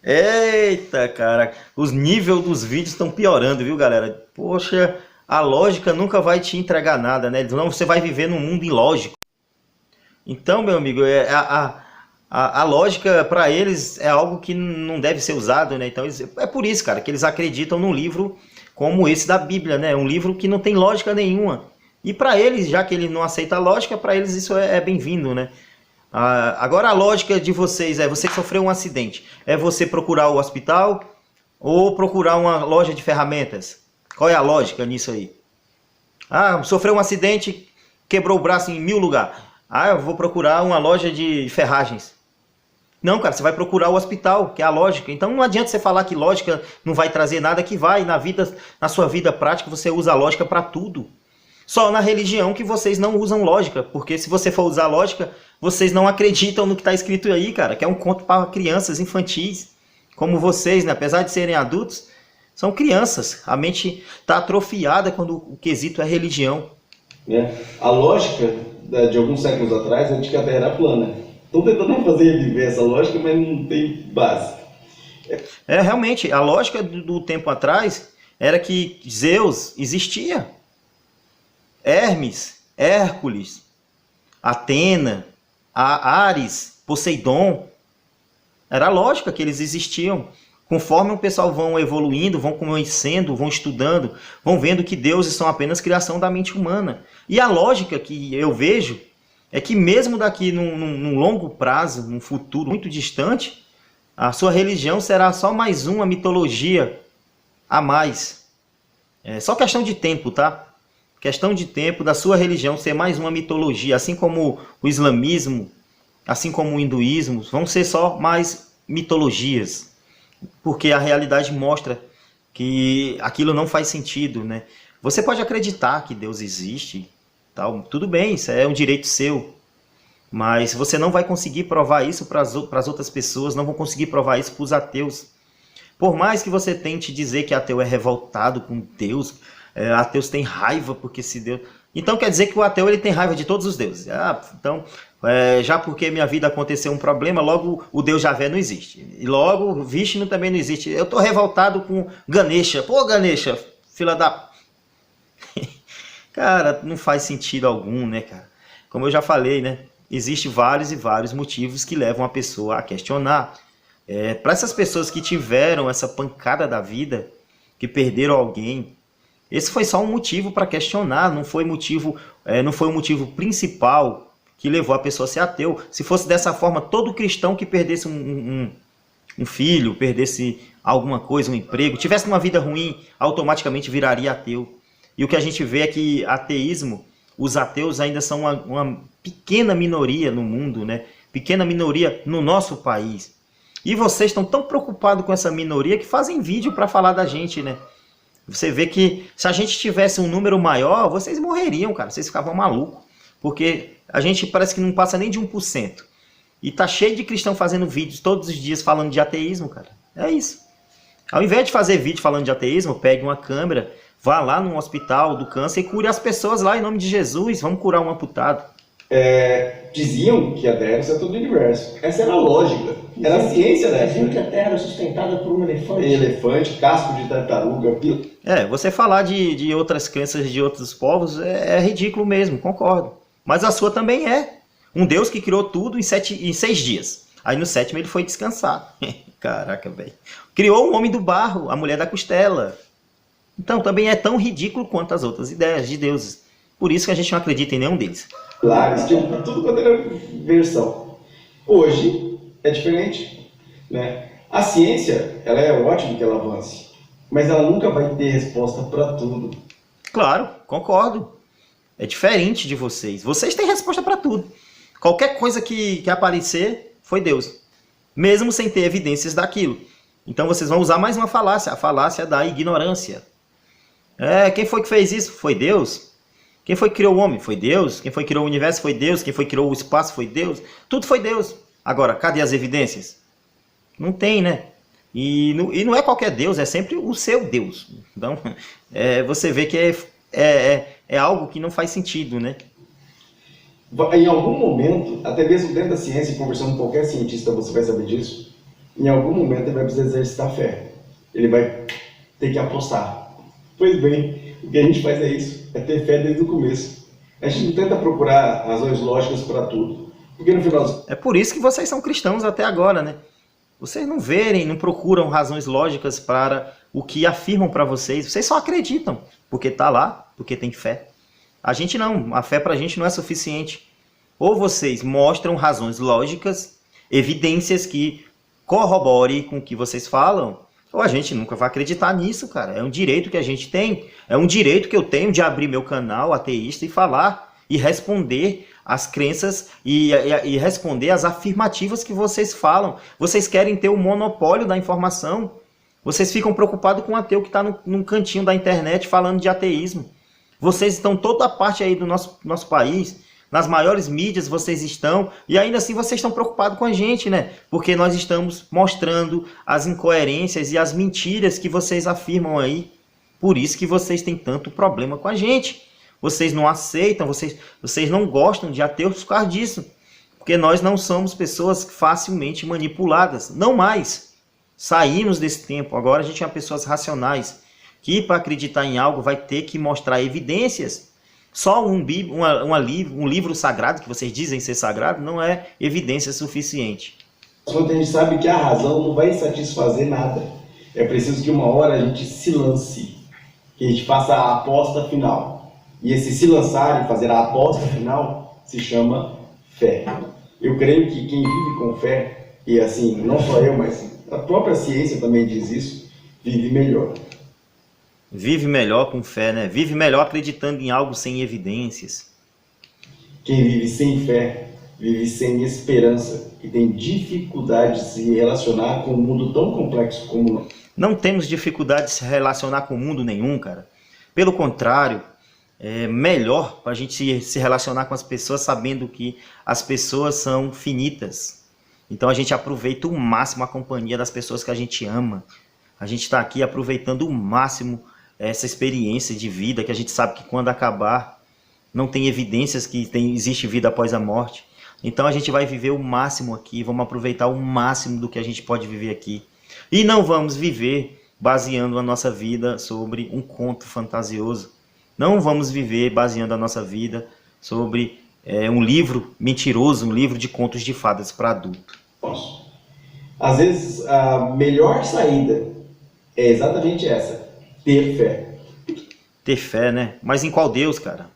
Eita, cara. Os níveis dos vídeos estão piorando, viu, galera? Poxa, a lógica nunca vai te entregar nada, né? Não, você vai viver num mundo ilógico. Então, meu amigo, a lógica para eles é algo que não deve ser usado, né? Então, é por isso, cara, que eles acreditam num livro como esse da Bíblia, né? Um livro que não tem lógica nenhuma. E para eles, já que ele não aceita a lógica, para eles isso é bem-vindo, né? Agora a lógica de vocês você sofreu um acidente. É você procurar o hospital ou procurar uma loja de ferramentas? Qual é a lógica nisso aí? Sofreu um acidente, quebrou o braço em 1000 lugares. Eu vou procurar uma loja de ferragens. Não, cara, você vai procurar o hospital, que é a lógica. Então não adianta você falar que lógica não vai trazer nada, que vai. Na sua vida prática você usa a lógica para tudo. Só na religião que vocês não usam lógica, porque se você for usar lógica, vocês não acreditam no que está escrito aí, cara, que é um conto para crianças infantis, como vocês, né? Apesar de serem adultos, são crianças. A mente está atrofiada quando o quesito é religião. Né? A lógica de alguns séculos atrás é de que a Terra era plana. Estão tentando fazer reviver essa lógica, mas não tem base. Realmente, a lógica do tempo atrás era que Zeus existia. Hermes, Hércules, Atena, Ares, Poseidon. Era a lógica que eles existiam. Conforme o pessoal vão evoluindo, vão conhecendo, vão estudando, vão vendo que deuses são apenas criação da mente humana. E a lógica que eu vejo é que mesmo daqui num longo prazo, num futuro muito distante, a sua religião será só mais uma mitologia a mais. É só questão de tempo, tá? Questão de tempo da sua religião ser mais uma mitologia, assim como o islamismo, assim como o hinduísmo, vão ser só mais mitologias. Porque a realidade mostra que aquilo não faz sentido, né? Você pode acreditar que Deus existe, tal, tudo bem, isso é um direito seu. Mas você não vai conseguir provar isso para as outras pessoas, não vão conseguir provar isso para os ateus. Por mais que você tente dizer que ateu é revoltado com Deus, ateus têm raiva porque se Deus... Então quer dizer que o ateu ele tem raiva de todos os deuses. Então, já porque minha vida aconteceu um problema, logo o Deus Javé não existe. E logo o Vishnu também não existe. Eu estou revoltado com Ganesha. Pô, Ganesha, fila da... Cara, não faz sentido algum, né, cara? Como eu já falei, né? Existem vários e vários motivos que levam a pessoa a questionar. Para essas pessoas que tiveram essa pancada da vida, que perderam alguém, esse foi só um motivo para questionar, não foi o motivo principal que levou a pessoa a ser ateu. Se fosse dessa forma, todo cristão que perdesse um filho, perdesse alguma coisa, um emprego, tivesse uma vida ruim, automaticamente viraria ateu. E o que a gente vê é que ateísmo, os ateus ainda são uma pequena minoria no mundo, né? Pequena minoria no nosso país. E vocês estão tão preocupados com essa minoria que fazem vídeo para falar da gente, né? Você vê que se a gente tivesse um número maior, vocês morreriam, cara. Vocês ficavam malucos. Porque a gente parece que não passa nem de 1%. E tá cheio de cristão fazendo vídeos todos os dias falando de ateísmo, cara. É isso. Ao invés de fazer vídeo falando de ateísmo, pegue uma câmera, vá lá no hospital do câncer e cure as pessoas lá em nome de Jesus. Vamos curar um amputado. Diziam que a Terra era o centro do universo. Essa era a lógica. Era a ciência da época. Diziam que a Terra era sustentada por um elefante. Elefante, casco de tartaruga, pila. Você falar de outras crenças de outros povos é ridículo mesmo, concordo. Mas a sua também é. Um Deus que criou tudo em 6 dias. Aí no 7º ele foi descansar. Caraca, velho. Criou o homem do barro, a mulher da costela. Então também é tão ridículo quanto as outras ideias de deuses. Por isso que a gente não acredita em nenhum deles. Lá, tudo quanto era versão. Hoje é diferente, né? A ciência, ela é ótima que ela avance, mas ela nunca vai ter resposta para tudo. Claro, concordo. É diferente de vocês. Vocês têm resposta para tudo. Qualquer coisa que aparecer, foi Deus. Mesmo sem ter evidências daquilo. Então vocês vão usar mais uma falácia, a falácia da ignorância. Quem foi que fez isso? Foi Deus. Quem foi que criou o homem? Foi Deus. Quem foi que criou o universo? Foi Deus. Quem foi que criou o espaço? Foi Deus. Tudo foi Deus. Agora, cadê as evidências? Não tem, né? E não é qualquer Deus, é sempre o seu Deus. Então, você vê que é algo que não faz sentido, né? Em algum momento, até mesmo dentro da ciência, conversando com qualquer cientista, você vai saber disso, em algum momento ele vai precisar exercitar a fé. Ele vai ter que apostar. Pois bem, o que a gente faz é isso, é ter fé desde o começo. A gente não tenta procurar razões lógicas para tudo. Porque no final... É por isso que vocês são cristãos até agora, né? Vocês não procuram razões lógicas para o que afirmam para vocês. Vocês só acreditam, porque está lá, porque tem fé. A gente não, a fé para a gente não é suficiente. Ou vocês mostram razões lógicas, evidências que corroborem com o que vocês falam, ou a gente nunca vai acreditar nisso, cara. É um direito que a gente tem, é um direito que eu tenho de abrir meu canal ateísta e falar, e responder as crenças e responder as afirmativas que vocês falam. Vocês querem ter o monopólio da informação. Vocês ficam preocupados com o ateu que está num cantinho da internet falando de ateísmo. Vocês estão toda a parte aí do nosso país, nas maiores mídias vocês estão, e ainda assim vocês estão preocupados com a gente, né? Porque nós estamos mostrando as incoerências e as mentiras que vocês afirmam aí. Por isso que vocês têm tanto problema com a gente. Vocês não aceitam, vocês não gostam de ateus por causa disso. Porque nós não somos pessoas facilmente manipuladas. Não mais. Saímos desse tempo. Agora a gente é pessoas racionais. Que para acreditar em algo vai ter que mostrar evidências. Só um livro sagrado, que vocês dizem ser sagrado, não é evidência suficiente. Quando a gente sabe que a razão não vai satisfazer nada. É preciso que uma hora a gente se lance. Que a gente faça a aposta final. E esse se lançar e fazer a aposta final se chama fé. Eu creio que quem vive com fé, e assim, não só eu, mas a própria ciência também diz isso, vive melhor. Vive melhor com fé, né? Vive melhor acreditando em algo sem evidências. Quem vive sem fé, vive sem esperança e tem dificuldade de se relacionar com um mundo tão complexo como nós. Não temos dificuldade de se relacionar com o mundo nenhum, cara. Pelo contrário, é melhor para a gente se relacionar com as pessoas sabendo que as pessoas são finitas. Então a gente aproveita o máximo a companhia das pessoas que a gente ama. A gente está aqui aproveitando o máximo essa experiência de vida, que a gente sabe que quando acabar, não tem evidências que existe vida após a morte. Então a gente vai viver o máximo aqui, vamos aproveitar o máximo do que a gente pode viver aqui. E não vamos viver baseando a nossa vida sobre um conto fantasioso. Não vamos viver baseando a nossa vida sobre um livro mentiroso, um livro de contos de fadas para adulto. Às vezes a melhor saída é exatamente essa. Ter fé. Ter fé, né? Mas em qual Deus, cara?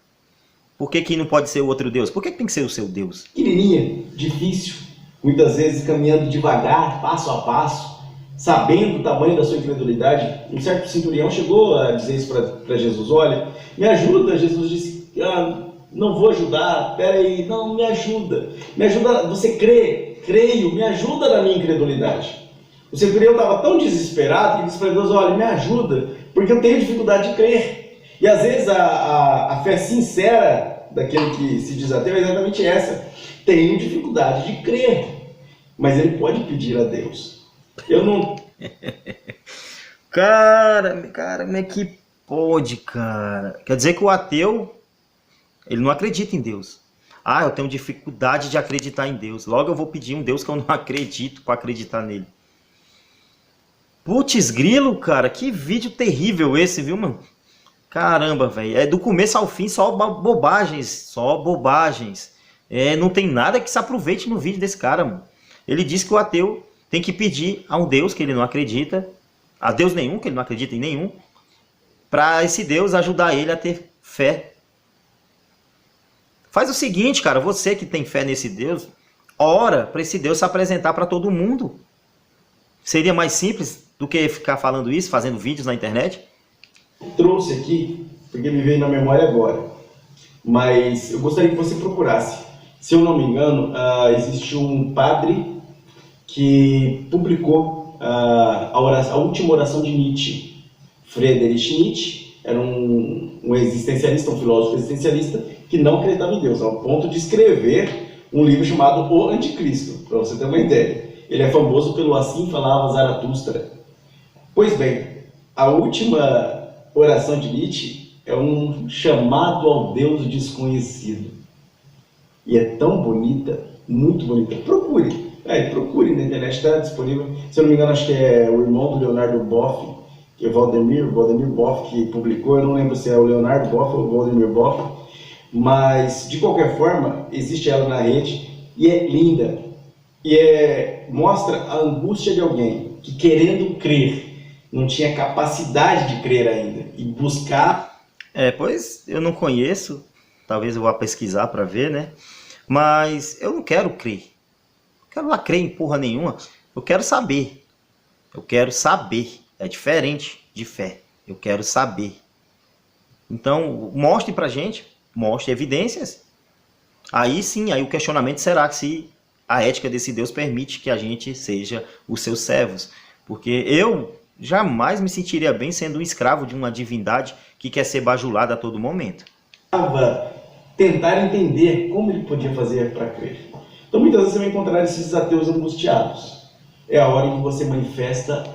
Por que não pode ser o outro Deus? Por que tem que ser o seu Deus? Pequenininha, difícil, muitas vezes caminhando devagar, passo a passo, sabendo o tamanho da sua incredulidade. Um certo centurião chegou a dizer isso para Jesus: olha, me ajuda. Jesus disse: não vou ajudar, peraí, não, me ajuda, você crê, creio, me ajuda na minha incredulidade. O centurião estava tão desesperado que disse para Deus: olha, me ajuda, porque eu tenho dificuldade de crer. E às vezes a fé sincera daquele que se diz ateu é exatamente essa: tenho dificuldade de crer, mas ele pode pedir a Deus. Eu não... Cara, como é que pode, cara? Quer dizer que o ateu, ele não acredita em Deus. Eu tenho dificuldade de acreditar em Deus. Logo eu vou pedir um Deus que eu não acredito para acreditar nele. Putz grilo, cara, que vídeo terrível esse, viu, mano? Caramba, velho, é do começo ao fim só bobagens, só bobagens. Não tem nada que se aproveite no vídeo desse cara, mano. Ele diz que o ateu tem que pedir a um Deus que ele não acredita, a Deus nenhum, que ele não acredita em nenhum, para esse Deus ajudar ele a ter fé. Faz o seguinte, cara, você que tem fé nesse Deus, ora para esse Deus se apresentar para todo mundo. Seria mais simples do que ficar falando isso, fazendo vídeos na internet? Trouxe aqui, porque me veio na memória agora, mas eu gostaria que você procurasse. Se eu não me engano, existe um padre que publicou a última oração de Nietzsche. Friedrich Nietzsche era um existencialista, um filósofo existencialista que não acreditava em Deus, ao ponto de escrever um livro chamado O Anticristo, para você ter uma ideia. Ele é famoso pelo Assim Falava Zaratustra. Pois bem, a última oração de Nietzsche é um chamado ao Deus desconhecido. E é tão bonita, muito bonita. Procure na internet, está disponível. Se eu não me engano, acho que é o irmão do Leonardo Boff, que é Valdemir Boff, que publicou. Eu não lembro se é o Leonardo Boff ou o Valdemir Boff. Mas, de qualquer forma, existe ela na rede e é linda. E mostra a angústia de alguém que, querendo crer, não tinha capacidade de crer ainda e buscar... Pois eu não conheço, talvez eu vá pesquisar para ver, né? Mas eu não quero crer. Não quero lá crer em porra nenhuma. Eu quero saber. É diferente de fé. Eu quero saber. Então, mostre pra gente, mostre evidências. Aí sim, aí o questionamento será que se a ética desse Deus permite que a gente seja os seus servos. Porque eu jamais me sentiria bem sendo um escravo de uma divindade que quer ser bajulada a todo momento. tentar entender como ele podia fazer para crer. Então muitas vezes você vai encontrar esses ateus angustiados. É a hora em que você manifesta.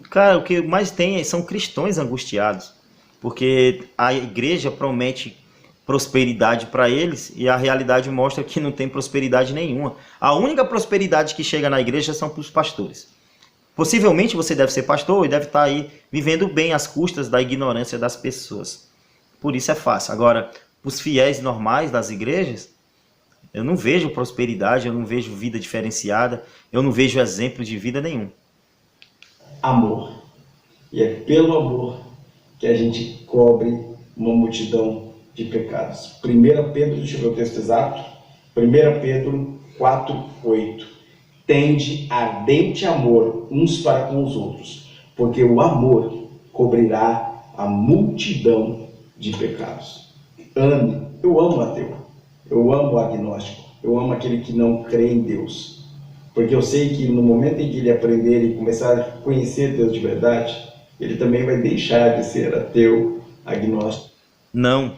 Cara, o que mais tem são cristãos angustiados, porque a igreja promete prosperidade para eles e a realidade mostra que não tem prosperidade nenhuma. A única prosperidade que chega na igreja são para os pastores. Possivelmente você deve ser pastor e deve estar aí vivendo bem às custas da ignorância das pessoas. Por isso é fácil. Agora, os fiéis normais das igrejas, eu não vejo prosperidade, eu não vejo vida diferenciada, eu não vejo exemplo de vida nenhum. Amor. E é pelo amor que a gente cobre uma multidão de pecados. 1 Pedro, deixa eu ver o texto exato, 1 Pedro 4:8. Tende ardente amor uns para com os outros, porque o amor cobrirá a multidão de pecados. Ame. Eu amo o ateu, eu amo o agnóstico, eu amo aquele que não crê em Deus. Porque eu sei que no momento em que ele aprender e começar a conhecer Deus de verdade, ele também vai deixar de ser ateu, agnóstico. Não,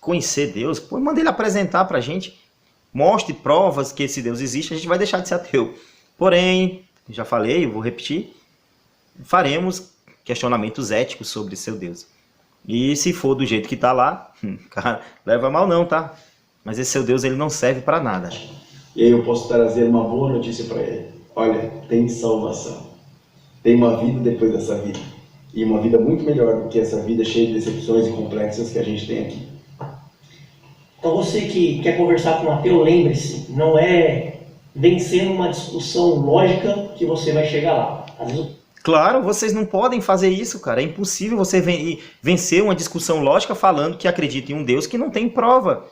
conhecer Deus, pô, manda ele apresentar pra gente, mostre provas que esse Deus existe, a gente vai deixar de ser ateu. Porém, já falei, eu vou repetir, faremos questionamentos éticos sobre seu Deus. E se for do jeito que tá lá, cara, leva mal não, tá? Mas esse seu Deus, ele não serve pra nada. E aí eu posso trazer uma boa notícia para ele. Olha, tem salvação. Tem uma vida depois dessa vida. E uma vida muito melhor do que essa vida cheia de decepções e complexas que a gente tem aqui. Então você que quer conversar com um ateu, lembre-se, não é vencendo uma discussão lógica que você vai chegar lá. Às vezes... Claro, vocês não podem fazer isso, cara. É impossível você vencer uma discussão lógica falando que acredita em um Deus que não tem prova.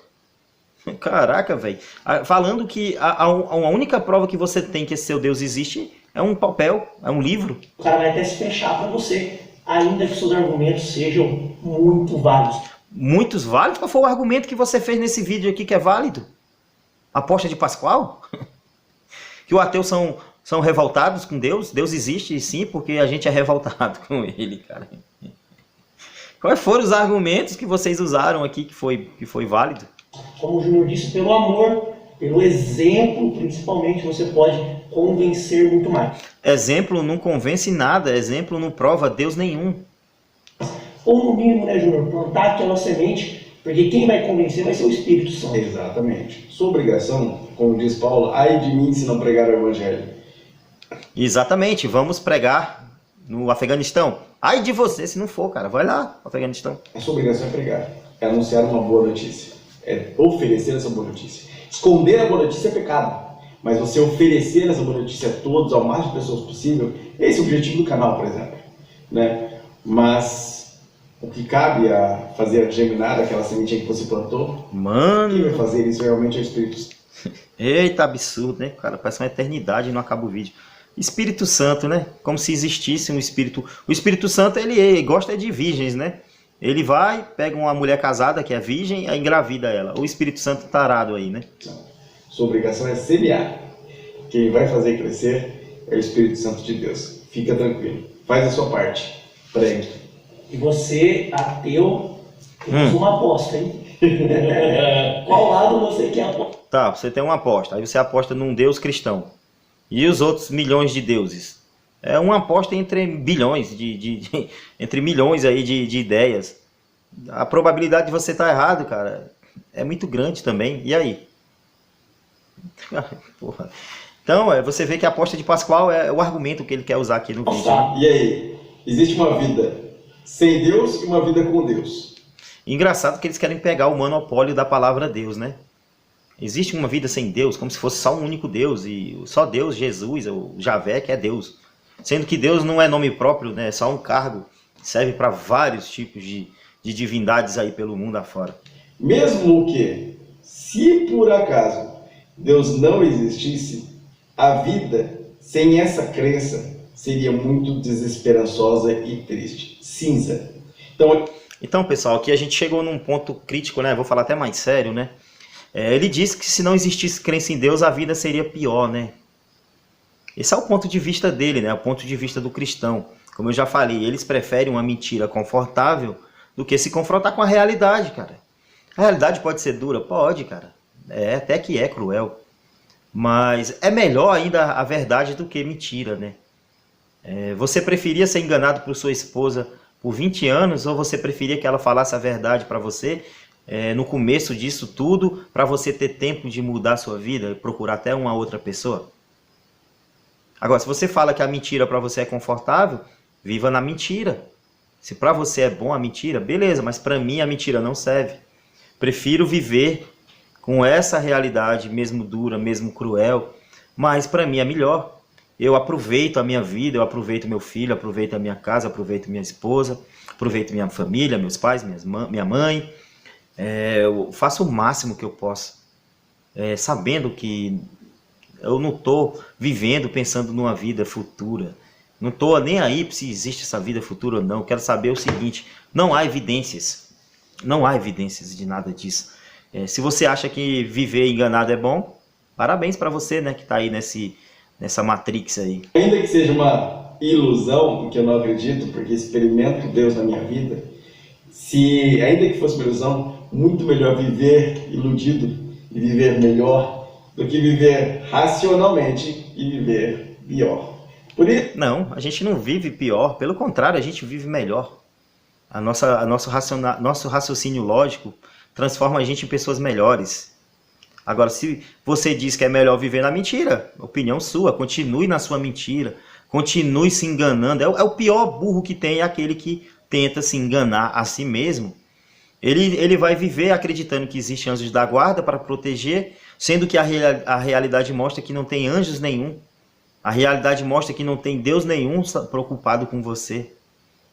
Caraca, velho. Falando que a única prova que você tem que esse seu Deus existe é um papel, é um livro. O cara vai até se fechar para você, ainda que seus argumentos sejam muito válidos. Muitos válidos? Qual foi o argumento que você fez nesse vídeo aqui que é válido? Aposta de Pascoal? Que os ateus são revoltados com Deus? Deus existe sim, porque a gente é revoltado com ele, cara. Quais foram os argumentos que vocês usaram aqui que foi válido? Como o Júnior disse, pelo amor, pelo exemplo, principalmente, você pode convencer muito mais. Exemplo não convence nada, exemplo não prova Deus nenhum. Ou no mínimo, né, Júnior, plantar aquela semente, porque quem vai convencer vai ser o Espírito Santo. Exatamente. Sua obrigação, como diz Paulo, ai de mim se não pregar o Evangelho. Exatamente, vamos pregar no Afeganistão. Ai de você se não for, cara, vai lá, Afeganistão. A sua obrigação é pregar, é anunciar uma boa notícia, é oferecer essa boa notícia. Esconder a boa notícia é pecado, mas você oferecer essa boa notícia a todos, ao máximo de pessoas possível, esse é o objetivo do canal, por exemplo, né? Mas o que cabe a fazer germinar aquela sementinha que você plantou, mano, quem vai fazer isso realmente é o Espírito Santo. Eita, absurdo, né, cara? Parece uma eternidade e não acaba o vídeo. Espírito Santo, né? Como se existisse um Espírito... O Espírito Santo, ele gosta de virgens, né? Ele vai, pega uma mulher casada que é virgem e engravida ela. O Espírito Santo tarado aí, né? Sua obrigação é semear. Quem vai fazer crescer é o Espírito Santo de Deus. Fica tranquilo. Faz a sua parte. Pregue. E você, ateu, temos uma aposta, hein? Qual lado você quer apostar? Tá, você tem uma aposta. Aí você aposta num Deus cristão. E os outros milhões de deuses? É uma aposta entre bilhões, entre milhões aí de ideias. A probabilidade de você estar errado, cara, é muito grande também. E aí? Porra. Então, você vê que a aposta de Pascoal é o argumento que ele quer usar aqui no vídeo. Né? E aí? Existe uma vida sem Deus e uma vida com Deus. Engraçado que eles querem pegar o monopólio da palavra Deus, né? Existe uma vida sem Deus, como se fosse só um único Deus, e só Deus, Jesus, o Javé, que é Deus. Sendo que Deus não é nome próprio, né? É só um cargo, serve para vários tipos de divindades aí pelo mundo afora. Mesmo que, se por acaso Deus não existisse, a vida sem essa crença seria muito desesperançosa e triste, cinza. Então, pessoal, aqui a gente chegou num ponto crítico, né? Vou falar até mais sério, né? Ele disse que se não existisse crença em Deus, a vida seria pior, né? Esse é o ponto de vista dele, né? O ponto de vista do cristão. Como eu já falei, eles preferem uma mentira confortável do que se confrontar com a realidade, cara. A realidade pode ser dura? Pode, cara. Até que é cruel. Mas é melhor ainda a verdade do que mentira, né? Você preferia ser enganado por sua esposa por 20 anos ou você preferia que ela falasse a verdade para você no começo disso tudo, para você ter tempo de mudar a sua vida e procurar até uma outra pessoa? Agora, se você fala que a mentira para você é confortável, viva na mentira. Se para você é bom a mentira, beleza, mas para mim a mentira não serve. Prefiro viver com essa realidade, mesmo dura, mesmo cruel, mas para mim é melhor. Eu aproveito a minha vida, eu aproveito meu filho, aproveito a minha casa, aproveito minha esposa, aproveito minha família, meus pais, minha mãe. Eu faço o máximo que eu posso, sabendo que eu não estou vivendo pensando numa vida futura. Não estou nem aí se existe essa vida futura ou não. Eu quero saber o seguinte, não há evidências. Não há evidências de nada disso. Se você acha que viver enganado é bom, parabéns para você, né, que está aí nessa Matrix aí. Ainda que seja uma ilusão, em que eu não acredito, porque experimento Deus na minha vida, se ainda que fosse uma ilusão, muito melhor viver iludido e viver melhor do que viver racionalmente e viver pior. Por isso... Não, a gente não vive pior, pelo contrário, a gente vive melhor. Nosso raciocínio lógico transforma a gente em pessoas melhores. Agora, se você diz que é melhor viver na mentira, opinião sua, continue na sua mentira, continue se enganando. É o pior burro que tem, é aquele que tenta se enganar a si mesmo. Ele vai viver acreditando que existem anjos da guarda para proteger, sendo que a realidade mostra que não tem anjos nenhum. A realidade mostra que não tem Deus nenhum preocupado com você.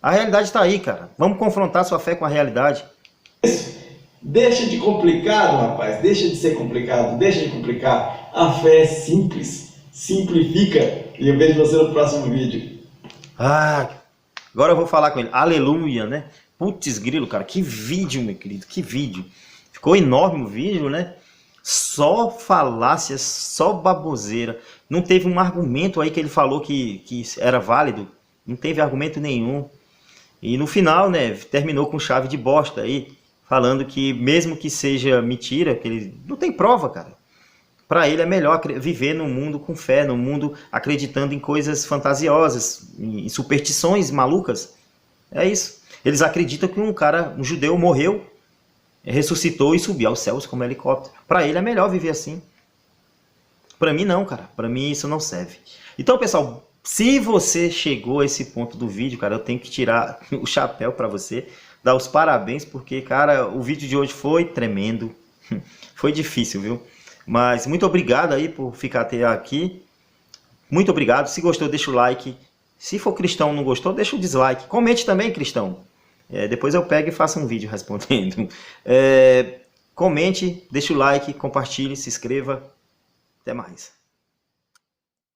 A realidade está aí, cara. Vamos confrontar sua fé com a realidade. Deixa de complicado, rapaz. Deixa de ser complicado. Deixa de complicar. A fé é simples. Simplifica. E eu vejo você no próximo vídeo. Agora eu vou falar com ele. Aleluia, né? Putz grilo, cara. Que vídeo, meu querido. Que vídeo. Ficou enorme o vídeo, né? Só falácias, só baboseira. Não teve um argumento aí que ele falou que era válido. Não teve argumento nenhum. E no final, né, terminou com chave de bosta aí, falando que mesmo que seja mentira, que ele não tem prova, cara. Para ele é melhor viver num mundo com fé, num mundo acreditando em coisas fantasiosas, em superstições malucas. É isso. Eles acreditam que um judeu morreu, ressuscitou e subiu aos céus como helicóptero. Para ele é melhor viver assim. Para mim não, cara. Para mim isso não serve. Então, pessoal, se você chegou a esse ponto do vídeo, cara, eu tenho que tirar o chapéu para você, dar os parabéns, porque, cara, o vídeo de hoje foi tremendo. Foi difícil, viu? Mas muito obrigado aí por ficar até aqui. Muito obrigado. Se gostou, deixa o like. Se for cristão e não gostou, deixa o dislike. Comente também, cristão. Depois eu pego e faço um vídeo respondendo. Comente, deixa o like, compartilhe, se inscreva. Até mais.